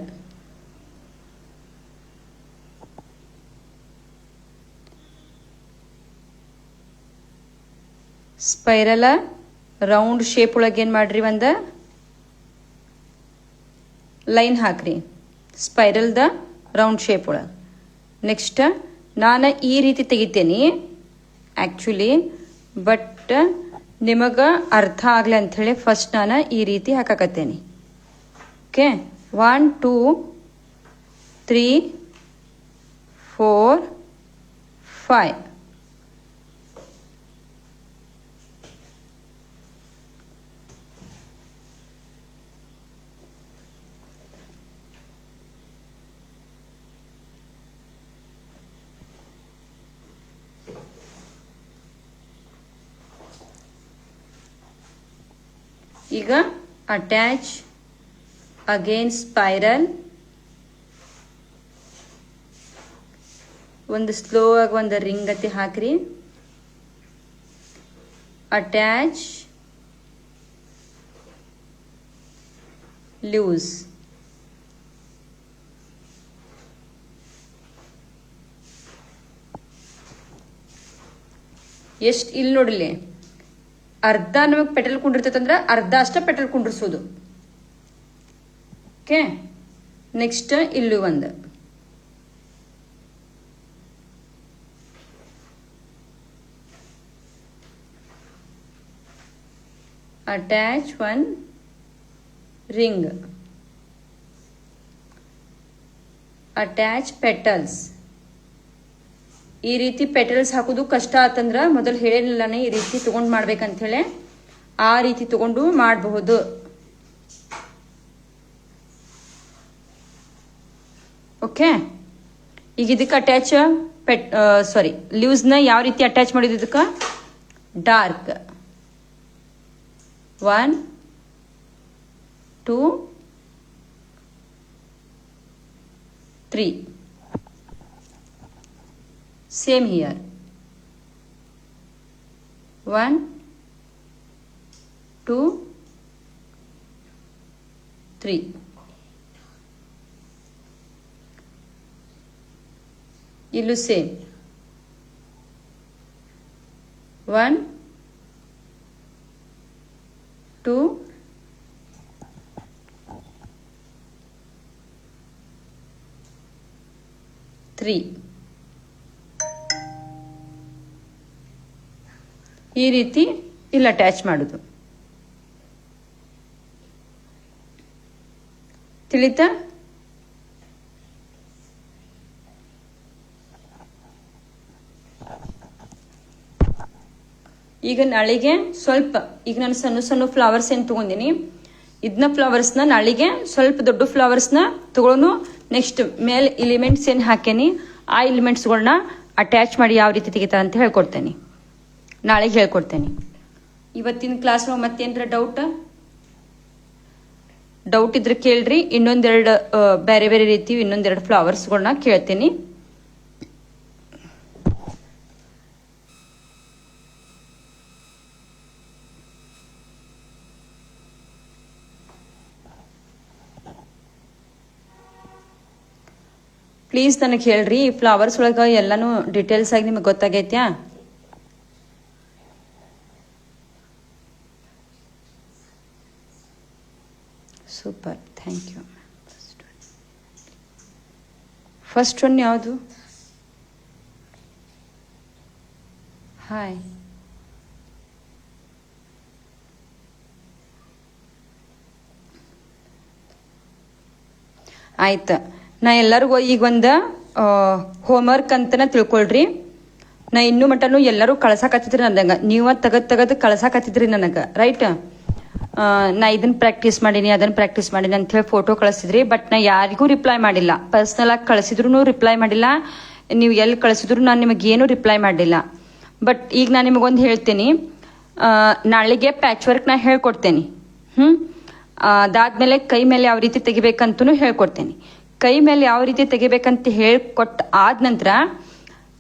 Spiral round shape ಒಳಗೆ ಏನು ಮಾಡ್ರಿ, ಒಂದು ಲೈನ್ ಹಾಕ್ರಿ ಸ್ಪೈರಲ್ದ ರೌಂಡ್ ಶೇಪ್ ಒಳಗೆ. ನೆಕ್ಸ್ಟ್ ನಾನು ಈ ರೀತಿ ತೆಗಿತೇನೆ ಆ್ಯಕ್ಚುಲಿ, ಬಟ್ ನಿಮಗೆ ಅರ್ಥ ಆಗಲಿ ಅಂಥೇಳಿ ಫಸ್ಟ್ ನಾನು ಈ ರೀತಿ ಹಾಕಕತ್ತೇನೆ. ಓಕೆ, 1 2 3 4 5. ಈಗ ಅಟ್ಯಾಚ್ ಅಗೇನ್ ಸ್ಪೈರಲ್, ಒಂದು ಸ್ಲೋ ಆಗಿ ಒಂದು ರಿಂಗ್ ಅತಿ ಹಾಕ್ರಿ. Attach loose. ಎಷ್ಟು ಇಲ್ಲಿ ನೋಡಲಿ, ಅರ್ಧ ನಮಗೆ ಪೆಟಲ್ ಕುಂಡಿರ್ತೈತಂದ್ರೆ ಅರ್ಧ ಅಷ್ಟ ಪೆಟಲ್ ಕುಂಡ್ರಿಸೋದು. ಓಕೆ, ನೆಕ್ಸ್ಟ್ ಇಲ್ಲೂ ಒಂದು attach one ring, attach petals. ಈ ರೀತಿ ಪೆಟಲ್ಸ್ ಹಾಕೋದು ಕಷ್ಟ ಆತಂದ್ರೆ ಮೊದಲು ಹೇಳಿಲ್ಲನೇ ಈ ರೀತಿ ತಗೊಂಡು ಮಾಡ್ಬೇಕಂತ ಹೇಳಿ, ಆ ರೀತಿ ತಗೊಂಡು ಮಾಡಬಹುದು. ಓಕೆ, ಈಗ ಇದಕ್ಕೆ ಅಟ್ಯಾಚ್ ಲೂಸ್ನ ಯಾವ ರೀತಿ ಅಟ್ಯಾಚ್ ಮಾಡಿದ್ದು, ಇದಕ್ಕೆ ಡಾರ್ಕ್ 1 2 3. Same here, 1 2 3. ಇಲ್ಲೂ ಸೇಮ್ 1 2 3. ಈ ರೀತಿ ಇಲ್ಲಿ ಅಟ್ಯಾಚ್ ಮಾಡೋದು. ತಿಳಿತಾ? ಈಗ ನಾಳೆಗೆ ಸ್ವಲ್ಪ, ಈಗ ನಾನು ಸಣ್ಣ ಸಣ್ಣ ಫ್ಲವರ್ಸ್ ಏನು ತಗೊಂಡಿನಿ, ಇದನ್ನ ಫ್ಲವರ್ಸ್ನ ನಾಳೆಗೆ ಸ್ವಲ್ಪ ದೊಡ್ಡ ಫ್ಲವರ್ಸ್ನ ತಗೊಳ್ಳೋನು. ನೆಕ್ಸ್ಟ್ ಮೇಲೆ ಎಲಿಮೆಂಟ್ಸ್ ಏನು ಹಾಕೇನಿ ಆ ಎಲಿಮೆಂಟ್ಸ್ಗಳನ್ನ ಅಟ್ಯಾಚ್ ಮಾಡಿ ಯಾವ ರೀತಿ ತೆಗಿತಾರೆ ಅಂತ ಹೇಳ್ಕೊಡ್ತೇನೆ, ನಾಳೆಗೆ ಹೇಳ್ಕೊಡ್ತೇನೆ. ಇವತ್ತಿನ ಕ್ಲಾಸ್ ಮತ್ತೇನರ ಡೌಟ್ ಇದ್ರೆ ಕೇಳ್ರಿ. ಇನ್ನೊಂದೆರಡು ಬೇರೆ ಬೇರೆ ರೀತಿ ಇನ್ನೊಂದೆರಡು ಫ್ಲವರ್ಸ್ಗಳನ್ನ ಕೇಳ್ತೀನಿ. ಪ್ಲೀಸ್ ನನಗೆ ಹೇಳ್ರಿ ಈ ಫ್ಲವರ್ಸ್ ಒಳಗೆ ಎಲ್ಲಾನು ಡೀಟೇಲ್ಸ್ ಆಗಿ ನಿಮಗೆ ಗೊತ್ತಾಗೈತ್ಯಾ? Super, thank you. First one ಯಾವುದು? ಹಾಯ್, ಆಯ್ತು. ನಾ ಎಲ್ಲರಿಗೂ ಈಗ ಒಂದು ಹೋಮ್ವರ್ಕ್ ಅಂತನ ತಿಳ್ಕೊಳ್ರಿ. ನಾ ಇನ್ನೂ ಮಟನು ಎಲ್ಲರೂ ಕಳ್ಸಾಕತ್ತಿದ್ರಿ ನನಗೆ, ನೀವ ತೆಗದ್ ಕಳ್ಸಾಕತ್ತಿದ್ರಿ ನನಗೆ, ರೈಟ್? ನಾ ಇದನ್ನ ಪ್ರಾಕ್ಟೀಸ್ ಮಾಡೀನಿ ಅದನ್ನ ಪ್ರಾಕ್ಟೀಸ್ ಮಾಡೀನಿ ಅಂತ ಹೇಳಿ ಫೋಟೋ ಕಳಿಸಿದ್ರಿ. ಬಟ್ ನಾ ಯಾರಿಗೂ ರಿಪ್ಲೈ ಮಾಡಿಲ್ಲ. ಪರ್ಸ್ನಲ್ ಆಗಿ ಕಳಿಸಿದ್ರು ರಿಪ್ಲೈ ಮಾಡಿಲ್ಲ, ನೀವು ಎಲ್ಲಿ ಕಳಿಸಿದ್ರು ನಾನು ನಿಮಗೇನು ರಿಪ್ಲೈ ಮಾಡಲಿಲ್ಲ. ಬಟ್ ಈಗ ನಾನು ನಿಮಗೊಂದು ಹೇಳ್ತೀನಿ, ನಾಳೆಗೆ ಪ್ಯಾಚ್ ವರ್ಕ್ ನಾ ಹೇಳ್ಕೊಡ್ತೇನೆ. ಅದಾದ್ಮೇಲೆ ಕೈ ಮೇಲೆ ಯಾವ ರೀತಿ ತೆಗಿಬೇಕಂತೂ ಹೇಳ್ಕೊಡ್ತೇನೆ. ಕೈ ಮೇಲೆ ಯಾವ ರೀತಿ ತೆಗಿಬೇಕಂತ ಹೇಳ್ಕೊಟ್ಟ ಆದ ನಂತರ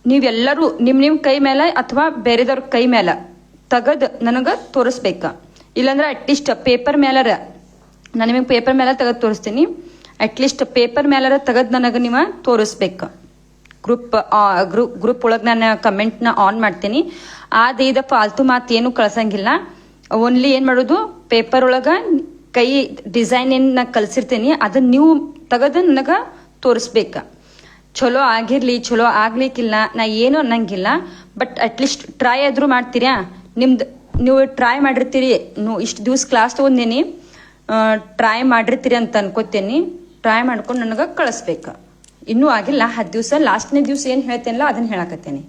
ನೀವೆಲ್ಲರೂ ನಿಮ್ ಕೈ ಮೇಲೆ ಅಥವಾ ಬೇರೆದವ್ರ ಕೈ ಮೇಲೆ ತೆಗದ್ ನನಗೆ ತೋರಿಸ್ಬೇಕ. ಇಲ್ಲಾಂದ್ರೆ ಅಟ್ಲೀಸ್ಟ್ ಪೇಪರ್ ಮೇಲರ ನಾನು ನಿಮಗೆ ಪೇಪರ್ ಮೇಲೆ ತೆಗೆದು ತೋರಿಸ್ತೀನಿ. ಅಟ್ಲೀಸ್ಟ್ ಪೇಪರ್ ಮೇಲರ ತೆಗೆದು ನನಗೆ ನೀವು ತೋರಿಸ್ಬೇಕು. ಗ್ರೂಪ್ ಒಳಗೆ ನಾನು ಕಮೆಂಟ್ನ ಆನ್ ಮಾಡ್ತೀನಿ. ಆದ ಫಾಲ್ತು ಮಾತು ಏನು ಕಳ್ಸಂಗಿಲ್ಲ. ಓನ್ಲಿ ಏನು ಮಾಡೋದು, ಪೇಪರ್ ಒಳಗೆ ಕೈ ಡಿಸೈನ್ ಏನು ನಾ ಕಲ್ಸಿರ್ತೀನಿ ಅದನ್ನ ನೀವು ತೆಗೆದು ನನಗೆ ತೋರಿಸ್ಬೇಕ. ಚಲೋ ಆಗಿರ್ಲಿ ಚಲೋ ಆಗ್ಲಿಕ್ಕಿಲ್ಲ ನಾ ಏನು ಅನ್ನಂಗಿಲ್ಲ. ಬಟ್ ಅಟ್ಲೀಸ್ಟ್ ಟ್ರೈ ಆದ್ರೂ ಮಾಡ್ತೀರಾ? ನೀವು ಟ್ರೈ ಮಾಡಿರ್ತೀರಿ, ಇಷ್ಟು ದಿವಸ ಕ್ಲಾಸ್ ತಗೊಂಡೇನಿ, ಟ್ರೈ ಮಾಡಿರ್ತೀರಿ ಅಂತ ಅನ್ಕೋತೀನಿ. ಟ್ರೈ ಮಾಡ್ಕೊಂಡು ನನಗೆ ಕಳಿಸ್ಬೇಕು. ಇನ್ನೂ ಆಗಿಲ್ಲ 10 ದಿವಸ, ಲಾಸ್ಟ್ನೇ ದಿವಸ ಏನು ಹೇಳ್ತೇನಲ್ಲ ಅದನ್ನ ಹೇಳಕತ್ತೇನೆ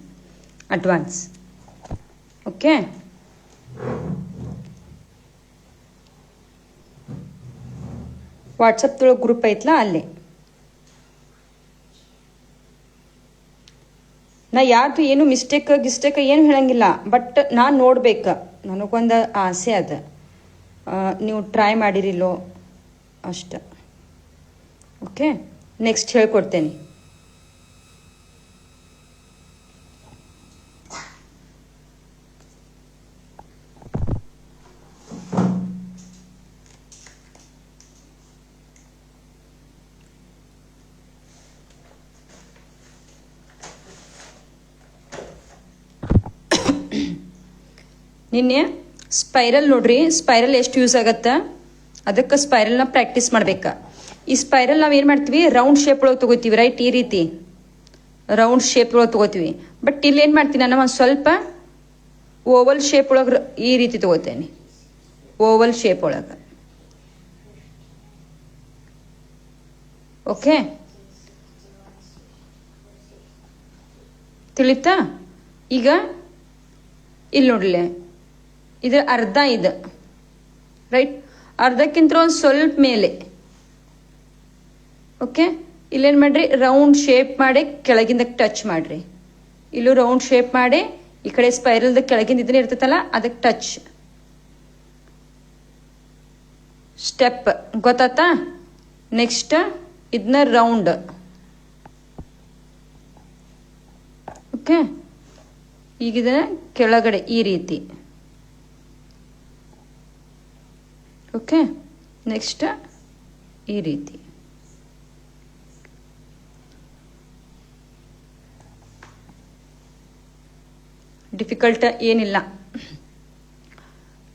ಅಡ್ವಾನ್ಸ್. ಓಕೆ, ವಾಟ್ಸಪ್ದೊಳಗೆ ಗ್ರೂಪ್ ಐತ್ಲಾ ಅಲ್ಲಿ. ನಾ ಯಾರ್ದು ಏನು ಮಿಸ್ಟೇಕ್ ಏನು ಹೇಳಂಗಿಲ್ಲ. ಬಟ್ ನಾನು ನೋಡ್ಬೇಕು, ನನಗೊಂದು ಆಸೆ ಅದ, ನೀವು ಟ್ರೈ ಮಾಡಿರಿಲ್ಲೋ ಅಷ್ಟ. ಓಕೆ, ನೆಕ್ಸ್ಟ್ ಹೇಳ್ಕೊಡ್ತೇನೆ. ನಿನ್ನೆ ಸ್ಪೈರಲ್ ನೋಡ್ರಿ, ಸ್ಪೈರಲ್ ಎಷ್ಟು ಯೂಸ್ ಆಗತ್ತ, ಅದಕ್ಕೆ ಸ್ಪೈರಲ್ನ ಪ್ರಾಕ್ಟೀಸ್ ಮಾಡ್ಬೇಕು. ಈ ಸ್ಪೈರಲ್ ನಾವು ಏನು ಮಾಡ್ತೀವಿ, ರೌಂಡ್ ಶೇಪ್ ಒಳಗೆ ತಗೋತೀವಿ, ರೈಟ್? ಈ ರೀತಿ ರೌಂಡ್ ಶೇಪ್ ಒಳಗೆ ತಗೋತೀವಿ. ಬಟ್ ಇಲ್ಲಿ ಏನು ಮಾಡ್ತೀನಿ ನಾನು, ಒಂದು ಸ್ವಲ್ಪ ಓವಲ್ ಶೇಪ್ ಒಳಗೆ ಈ ರೀತಿ ತಗೋತೇನೆ, ಓವಲ್ ಶೇಪ್ ಒಳಗೆ. ಓಕೆ, ತಿಳಿತಾ? ಈಗ ಇಲ್ಲಿ ನೋಡ್ಲಿ, ಇದು ಅರ್ಧ, ಇದು ರೈಟ್, ಅರ್ಧಕ್ಕಿಂತ ಒಂದು ಸ್ವಲ್ಪ ಮೇಲೆ. ಓಕೆ, ಇಲ್ಲೇನು ಮಾಡ್ರಿ, ರೌಂಡ್ ಶೇಪ್ ಮಾಡಿ ಕೆಳಗಿಂದ ಟಚ್ ಮಾಡ್ರಿ. ಇಲ್ಲೂ ರೌಂಡ್ ಶೇಪ್ ಮಾಡಿ ಈ ಕಡೆ ಸ್ಪೈರಲ್ದ ಕೆಳಗಿಂದ ಇದನ್ನ ಇರ್ತೈತಲ್ಲ ಅದಕ್ಕೆ ಟಚ್. ಸ್ಟೆಪ್ ಗೊತ್ತಾತಾ? ನೆಕ್ಸ್ಟ್ ಇದನ್ನ ರೌಂಡ್. ಓಕೆ, ಈಗ ಇದನ್ನ ಕೆಳಗಡೆ ಈ ರೀತಿ. ಓಕೆ, ನೆಕ್ಸ್ಟ್ ಈ ರೀತಿ. ಡಿಫಿಕಲ್ಟ್ ಏನಿಲ್ಲ.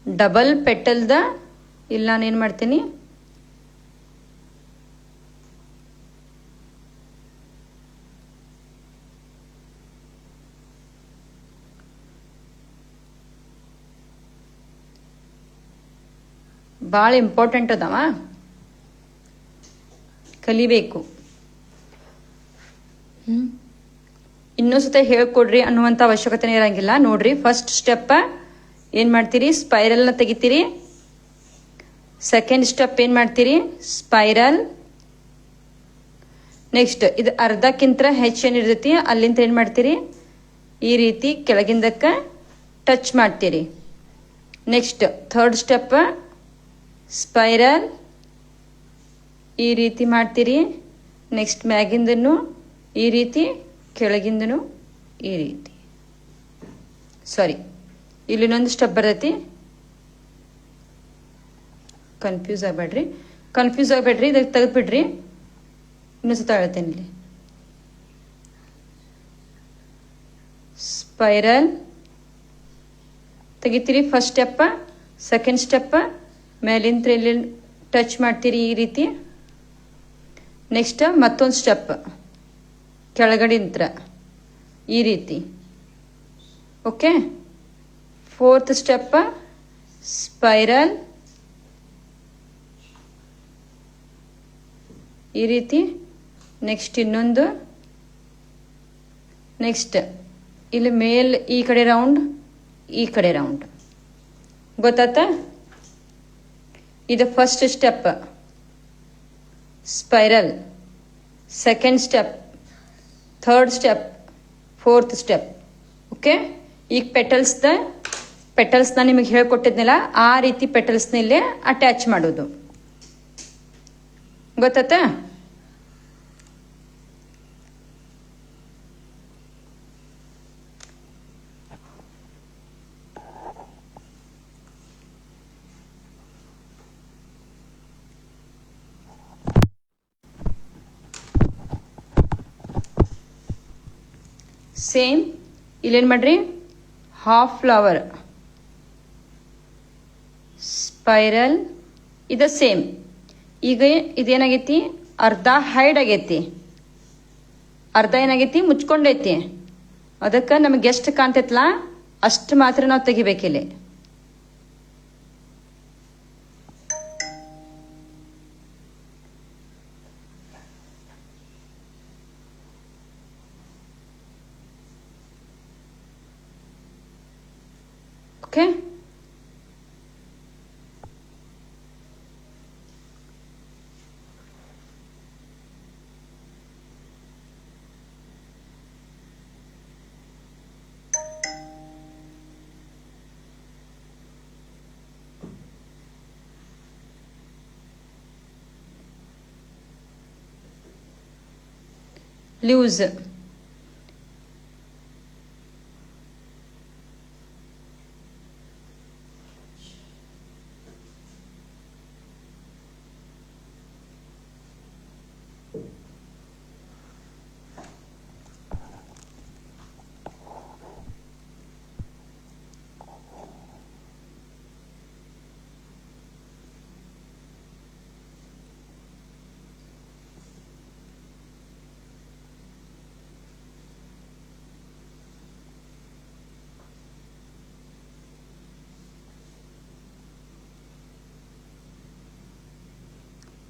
ಡಬಲ್ ಪೆಟಲ್ದ ಇಲ್ಲ, ನಾನೇನು ಮಾಡ್ತೀನಿ, ಭಾಳ ಇಂಪಾರ್ಟೆಂಟ್ ಅದಾವ, ಕಲಿಬೇಕು. ಇನ್ನೊಂದ್ಸತ ಹೇಳ್ಕೊಡ್ರಿ ಅನ್ನುವಂಥ ಅವಶ್ಯಕತೆನೇ ಇರಂಗಿಲ್ಲ. ನೋಡ್ರಿ, ಫಸ್ಟ್ ಸ್ಟೆಪ್ ಏನು ಮಾಡ್ತೀರಿ, ಸ್ಪೈರಲ್ನ ತೆಗಿತೀರಿ. ಸೆಕೆಂಡ್ ಸ್ಟೆಪ್ ಏನು ಮಾಡ್ತೀರಿ, ಸ್ಪೈರಲ್. ನೆಕ್ಸ್ಟ್ ಇದು ಅರ್ಧಕ್ಕಿಂತ ಹೆಚ್ಚೇನಿರ್ತೈತಿ ಅಲ್ಲಿಂದ ಏನು ಮಾಡ್ತೀರಿ, ಈ ರೀತಿ ಕೆಳಗಿಂದಕ್ಕೆ ಟಚ್ ಮಾಡ್ತೀರಿ. ನೆಕ್ಸ್ಟ್ ಥರ್ಡ್ ಸ್ಟೆಪ್ ಸ್ಪೈರಲ್, ಈ ರೀತಿ ಮಾಡ್ತೀರಿ. ನೆಕ್ಸ್ಟ್ ಮ್ಯಾಗಿಂದನು ಈ ರೀತಿ, ಕೆಳಗಿಂದನು ಈ ರೀತಿ. ಸಾರಿ, ಇಲ್ಲಿ ಇನ್ನೊಂದು ಸ್ಟೆಪ್ ಬರ್ತೈತಿ, ಕನ್ಫ್ಯೂಸ್ ಆಗಬೇಡ್ರಿ, ಇದಕ್ಕೆ ತೆಗೆದ್ಬಿಡ್ರಿ. ಇನ್ನೊಂದ್ಸತ ಹೇಳ್ತೇನೆ ಇಲ್ಲಿ. ಸ್ಪೈರಲ್ ತೆಗಿತೀರಿ ಫಸ್ಟ್ ಸ್ಟೆಪ್. ಸೆಕೆಂಡ್ ಸ್ಟೆಪ್ ಮೇಲಿಂತ್ರ ಇಲ್ಲಿ ಟಚ್ ಮಾಡ್ತೀರಿ ಈ ರೀತಿ. ನೆಕ್ಸ್ಟ್ ಮತ್ತೊಂದು ಸ್ಟೆಪ್ ಕೆಳಗಡಿಂತ್ರ ಈ ರೀತಿ. ಓಕೆ, ಫೋರ್ತ್ ಸ್ಟೆಪ್ ಸ್ಪೈರಲ್ ಈ ರೀತಿ. ನೆಕ್ಸ್ಟ್ ಇನ್ನೊಂದು. ನೆಕ್ಸ್ಟ್ ಇಲ್ಲಿ ಮೇಲ್ ಈ ಕಡೆ ರೌಂಡ್, ಈ ಕಡೆ ರೌಂಡ್. ಗೊತ್ತಾತ? ಇದು first step spiral, second step, third step, fourth step. Okay, ಈಗ ಪೆಟಲ್ಸ್ನ ನಿಮಗೆ ಹೇಳ್ಕೊಟ್ಟಿದ್ನಲ್ಲ ಆ ರೀತಿ ಪೆಟಲ್ಸ್ನ ಇಲ್ಲೇ ಅಟ್ಯಾಚ್ ಮಾಡೋದು. ಗೊತ್ತಾತ? ಸೇಮ್ ಇಲ್ಲೇನು ಮಾಡ್ರಿ, ಹಾಫ್ ಫ್ಲವರ್ ಸ್ಪೈರಲ್ ಇದು ಸೇಮ್. ಈಗ ಇದೇನಾಗೈತಿ, ಅರ್ಧ ಹೈಡ್ ಆಗೈತಿ, ಅರ್ಧ ಏನಾಗೈತಿ ಮುಚ್ಕೊಂಡೈತಿ. ಅದಕ್ಕೆ ನಮಗೆ ಎಷ್ಟು ಕಾಣ್ತೈತಲ್ಲ ಅಷ್ಟು ಮಾತ್ರ ನಾವು ತೆಗಿಬೇಕಿಲ್ಲಿ. Okay, loose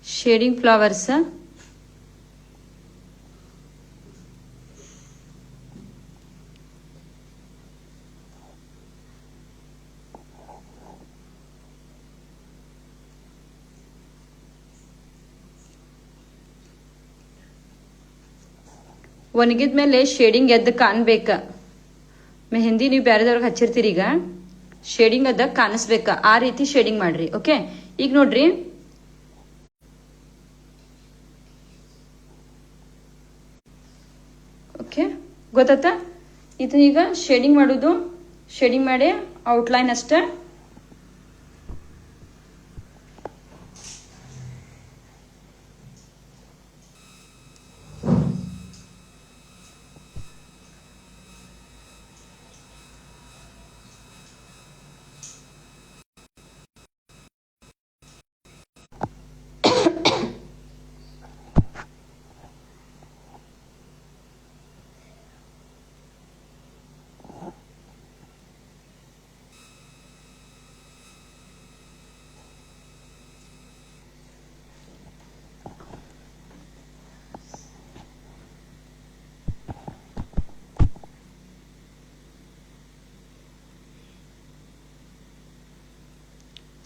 shading flowers. ಒಣಗಿದ್ಮೇಲೆ ಶೇಡಿಂಗ್ ಎದ್ದು ಕಾಣ್ಬೇಕ. ಮೆಹಂದಿ ನೀವು ಬೇರೆದವ್ರಿಗೆ ಹಚ್ಚಿರ್ತೀರಿ, ಈಗ ಶೇಡಿಂಗ್ ಅದ ಕಾಣಿಸ್ಬೇಕ, ಆ ರೀತಿ ಶೇಡಿಂಗ್ ಮಾಡ್ರಿ. ಓಕೆ, ಈಗ ನೋಡ್ರಿ ಓಕೆ ಗೊತ್ತಾತ? ಇದು ಈಗ ಶೇಡಿಂಗ್ ಮಾಡೋದು, ಶೇಡಿಂಗ್ ಮಾಡಿ ಔಟ್ಲೈನ್ ಅಷ್ಟೇ.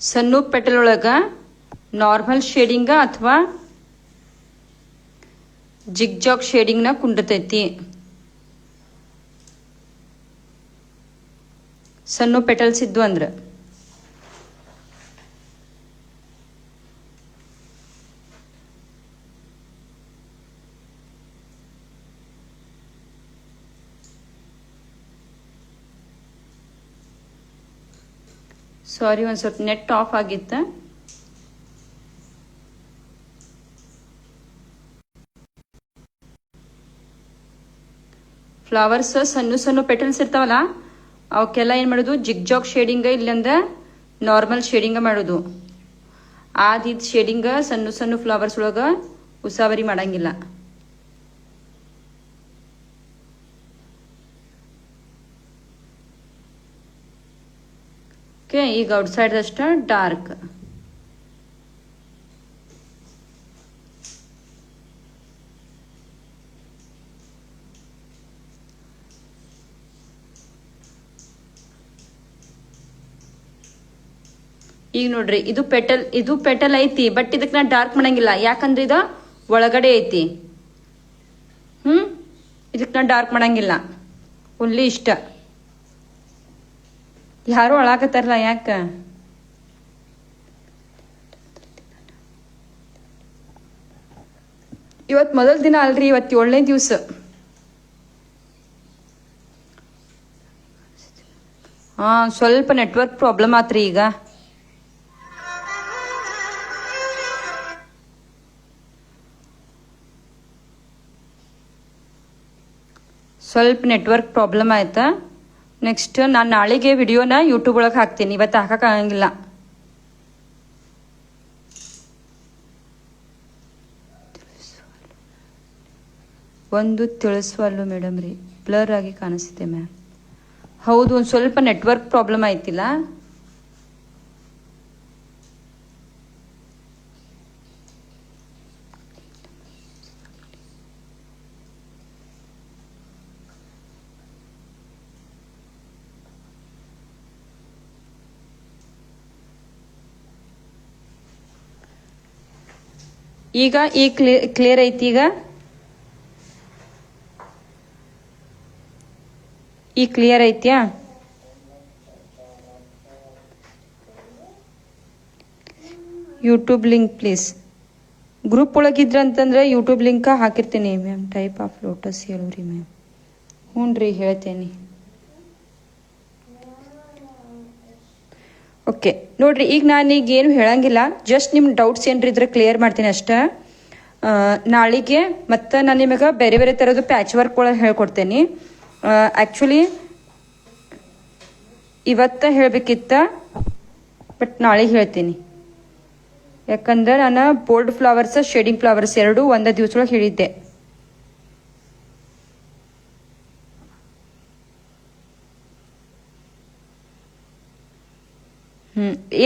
ಸಣ್ಣ ಪೆಟಲ್ ಒಳಗ ನಾರ್ಮಲ್ ಶೇಡಿಂಗ ಅಥವಾ ಜಿಗ್ಜಾಗ್ ಶೇಡಿಂಗ್ನ ಕುಂಡತೈತಿ. ಸಣ್ಣ ಪೆಟಲ್ಸ್ ಇದ್ದು ಅಂದ್ರೆ ಸಾರಿ, ಒಂದು ಸ್ವಲ್ಪ ನೆಟ್ ಆಫ್ ಆಗಿತ್ತು. ಫ್ಲವರ್ಸ್ ಸಣ್ಣ ಸಣ್ಣ ಪೆಟಲ್ಸ್ ಇರ್ತಾವಲ್ಲ ಅವಕ್ಕೆಲ್ಲ ಏನು ಮಾಡೋದು ಜಿಗ್ ಶೇಡಿಂಗ ಇಲ್ಲಂದ ನಾರ್ಮಲ್ ಶೇಡಿಂಗ ಮಾಡೋದು. ಆದಿದ್ ಶೇಡಿಂಗ ಸಣ್ಣ ಸಣ್ಣ ಫ್ಲವರ್ಸ್ ಒಳಗೆ ಉಸಾವರಿ ಮಾಡಂಗಿಲ್ಲ. ಓಕೆ, ಈಗ ಔಟ್ ಸೈಡ್ ಅಷ್ಟ ಡಾರ್ಕ್. ಈಗ ನೋಡ್ರಿ ಇದು ಪೆಟಲ್ ಐತಿ, ಬಟ್ ಇದಕ್ಕೆ ನಾ ಡಾರ್ಕ್ ಮಾಡಂಗಿಲ್ಲ. ಯಾಕಂದ್ರೆ ಇದು ಒಳಗಡೆ ಐತಿ. ಇದಕ್ಕೆ ನಾ ಡಾರ್ಕ್ ಮಾಡಂಗಿಲ್ಲ, ಒನ್ಲಿ ಇಷ್ಟ. ಯಾರು ಅಳಾಕತ್ತಾರಲ್ಲ ಯಾಕ? ಇವತ್ ಮೊದಲ ದಿನ ಅಲ್ರಿ, ಇವತ್ತು 7ನೇ ದಿವಸ. ಸ್ವಲ್ಪ ನೆಟ್ವರ್ಕ್ ಪ್ರಾಬ್ಲಮ್ ಆತ್ರಿ. ಈಗ ಸ್ವಲ್ಪ ನೆಟ್ವರ್ಕ್ ಪ್ರಾಬ್ಲಮ್ ಆಯ್ತಾ. ನೆಕ್ಸ್ಟ್ ನಾನು ನಾಳೆಗೆ ವಿಡಿಯೋನ ಯೂಟ್ಯೂಬ್ ಒಳಗೆ ಹಾಕ್ತೀನಿ, ಇವತ್ತು ಹಾಕಕ್ಕಾಗಂಗಿಲ್ಲ. ಒಂದು ತಿಳಿಸುವಲ್ಲು ಮೇಡಮ್ ರೀ, ಬ್ಲರ್ ಆಗಿ ಕಾಣಿಸ್ತಿದೆ ಮ್ಯಾಮ್. ಹೌದು, ಒಂದು ಸ್ವಲ್ಪ ನೆಟ್ವರ್ಕ್ ಪ್ರಾಬ್ಲಮ್ ಆಯ್ತಿಲ್ಲ. ಈಗ ಈ ಕ್ಲಿಯರ್ ಐತಿ. ಈ ಕ್ಲಿಯರ್ ಐತ್ಯಾ? YouTube link please. ಗ್ರೂಪ್ ಒಳಗಿದ್ರ ಅಂತಂದ್ರೆ ಯೂಟ್ಯೂಬ್ ಲಿಂಕ್ ಹಾಕಿರ್ತೀನಿ ಮ್ಯಾಮ್. ಟೈಪ್ ಆಫ್ ಲೋಟಸ್ ಹೇಳೋರಿ ಮ್ಯಾಮ್. ಹ್ಞೂ ರೀ, ಹೇಳ್ತೇನೆ. ಓಕೆ ನೋಡ್ರಿ, ಈಗ ನಾನೀಗ ಏನು ಹೇಳಂಗಿಲ್ಲ, ಜಸ್ಟ್ ನಿಮ್ಮ ಡೌಟ್ಸ್ ಏನ್ರಿ ಇದ್ರೆ ಕ್ಲಿಯರ್ ಮಾಡ್ತೀನಿ ಅಷ್ಟೇ. ನಾಳೆಗೆ ಮತ್ತೆ ನಾನು ನಿಮಗೆ ಬೇರೆ ಬೇರೆ ಥರದ್ದು ಪ್ಯಾಚ್ ವರ್ಕ್ ಒಳಗೆ ಹೇಳ್ಕೊಡ್ತೇನೆ. ಆ್ಯಕ್ಚುಲಿ ಇವತ್ತ ಹೇಳಬೇಕಿತ್ತ, ಬಟ್ ನಾಳೆಗೆ ಹೇಳ್ತೀನಿ. ಯಾಕಂದ್ರೆ ನಾನು ಬೋಲ್ಡ್ ಫ್ಲವರ್ಸ್ ಶೇಡಿಂಗ್ ಫ್ಲವರ್ಸ್ ಎರಡೂ ಒಂದೇ ದಿವಸದೊಳಗೆ ಹೇಳಿದ್ದೆ.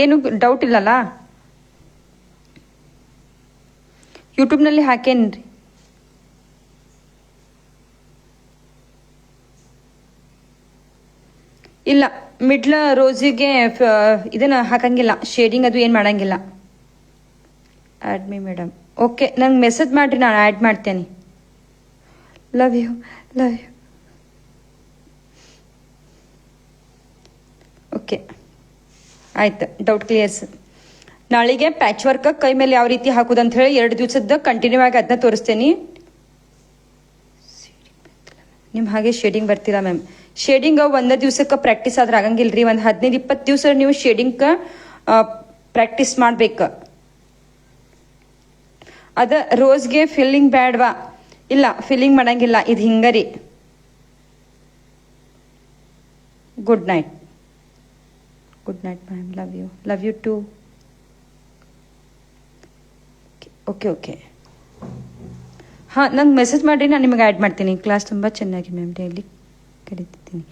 ಏನು ಡೌಟ್ ಇಲ್ಲಲ್ಲ? ಯೂಟ್ಯೂಬ್ನಲ್ಲಿ ಹಾಕೇನ್ರಿ. ಇಲ್ಲ, ಮಿಡ್ಲ್ ರೋಸಿಗೆ ಇದನ್ನ ಹಾಕಂಗಿಲ್ಲ, ಶೇಡಿಂಗ್ ಅದು ಏನು ಮಾಡಂಗಿಲ್ಲ. Add me madam. ಓಕೆ, ನಂಗೆ ಮೆಸೇಜ್ ಮಾಡಿರಿ, ನಾನು ಆ್ಯಡ್ ಮಾಡ್ತೇನೆ. Love you. ಓಕೆ ಆಯ್ತು, ಡೌಟ್ ಕ್ಲಿಯರ್ಸ್. ನಾಳೆಗೆ ಪ್ಯಾಚ್ ವರ್ಕ್ ಕೈ ಮೇಲೆ ಯಾವ ರೀತಿ ಹಾಕೋದಂತ ಹೇಳಿ 2 ದಿವಸದ ಕಂಟಿನ್ಯೂ ಆಗಿ ಅದನ್ನ ತೋರಿಸ್ತೇನೆ. ನಿಮ್ ಹಾಗೆ ಶೇಡಿಂಗ್ ಬರ್ತಿಲ್ಲ ಮ್ಯಾಮ್. ಶೇಡಿಂಗ್ ಒಂದೇ ದಿವಸಕ್ಕೆ ಪ್ರಾಕ್ಟೀಸ್ ಆದ್ರೆ ಆಗಂಗಿಲ್ರಿ. ಒಂದು 15-20 ದಿವಸ ನೀವು ಶೇಡಿಂಗ್ ಪ್ರಾಕ್ಟೀಸ್ ಮಾಡ್ಬೇಕು. ಅದ ರೋಸ್ಗೆ ಫಿಲ್ಲಿಂಗ್ ಬ್ಯಾಡ್ವಾ? ಇಲ್ಲ, ಫಿಲ್ಲಿಂಗ್ ಮಾಡಂಗಿಲ್ಲ. ಇದು ಹಿಂಗರಿ. Good night ma'am. Love you too. Okay ನಂಗೆ ಮೆಸೇಜ್ ಮಾಡಿರಿ, ನಾನು ನಿಮಗೆ ಆ್ಯಡ್ ಮಾಡ್ತೀನಿ. ಕ್ಲಾಸ್ ತುಂಬ ಚೆನ್ನಾಗಿ ಮ್ಯಾಮ್, ಡೈಲಿ ಕಲಿತಿದ್ದೀನಿ.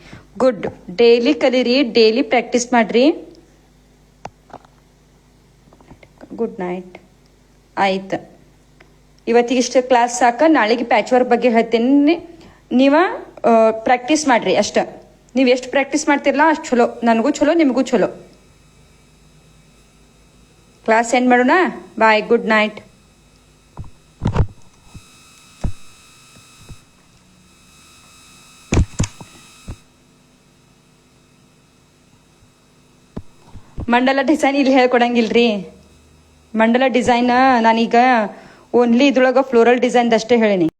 ಗುಡ್, ಡೈಲಿ ಕಲೀರಿ, ಡೈಲಿ ಪ್ರಾಕ್ಟೀಸ್ ಮಾಡಿರಿ. Good night. ಆಯ್ತು, ಇವತ್ತಿಗಿಷ್ಟು ಕ್ಲಾಸ್ ಸಾಕ. ನಾಳೆಗೆ ಪ್ಯಾಚ್ ವರ್ಕ್ ಬಗ್ಗೆ ಹೇಳ್ತೀನಿ. ನೀವು ಪ್ರಾಕ್ಟೀಸ್ ಮಾಡಿರಿ ಅಷ್ಟ. ನೀವು ಎಷ್ಟು ಪ್ರಾಕ್ಟೀಸ್ ಮಾಡ್ತಿರಲ್ಲ ಅಷ್ಟು ಚಲೋ. ನನಗೂ ಚಲೋ, ನಿಮಗೂ ಚಲೋ. ಕ್ಲಾಸ್ ಎಂಡ್ ಮಾಡೋಣ. ಬಾಯ್, ಗುಡ್ ನೈಟ್. ಮಂಡಲ ಡಿಸೈನ್ ಇಲ್ಲಿ ಹೇಳ್ಕೊಡಂಗಿಲ್ರಿ. ಮಂಡಲ ಡಿಸೈನ್ ನಾನೀಗ ಓನ್ಲಿ ಇದ್ರೊಳಗೆ ಫ್ಲೋರಲ್ ಡಿಸೈನ್ದಷ್ಟೇ ಹೇಳೀನಿ.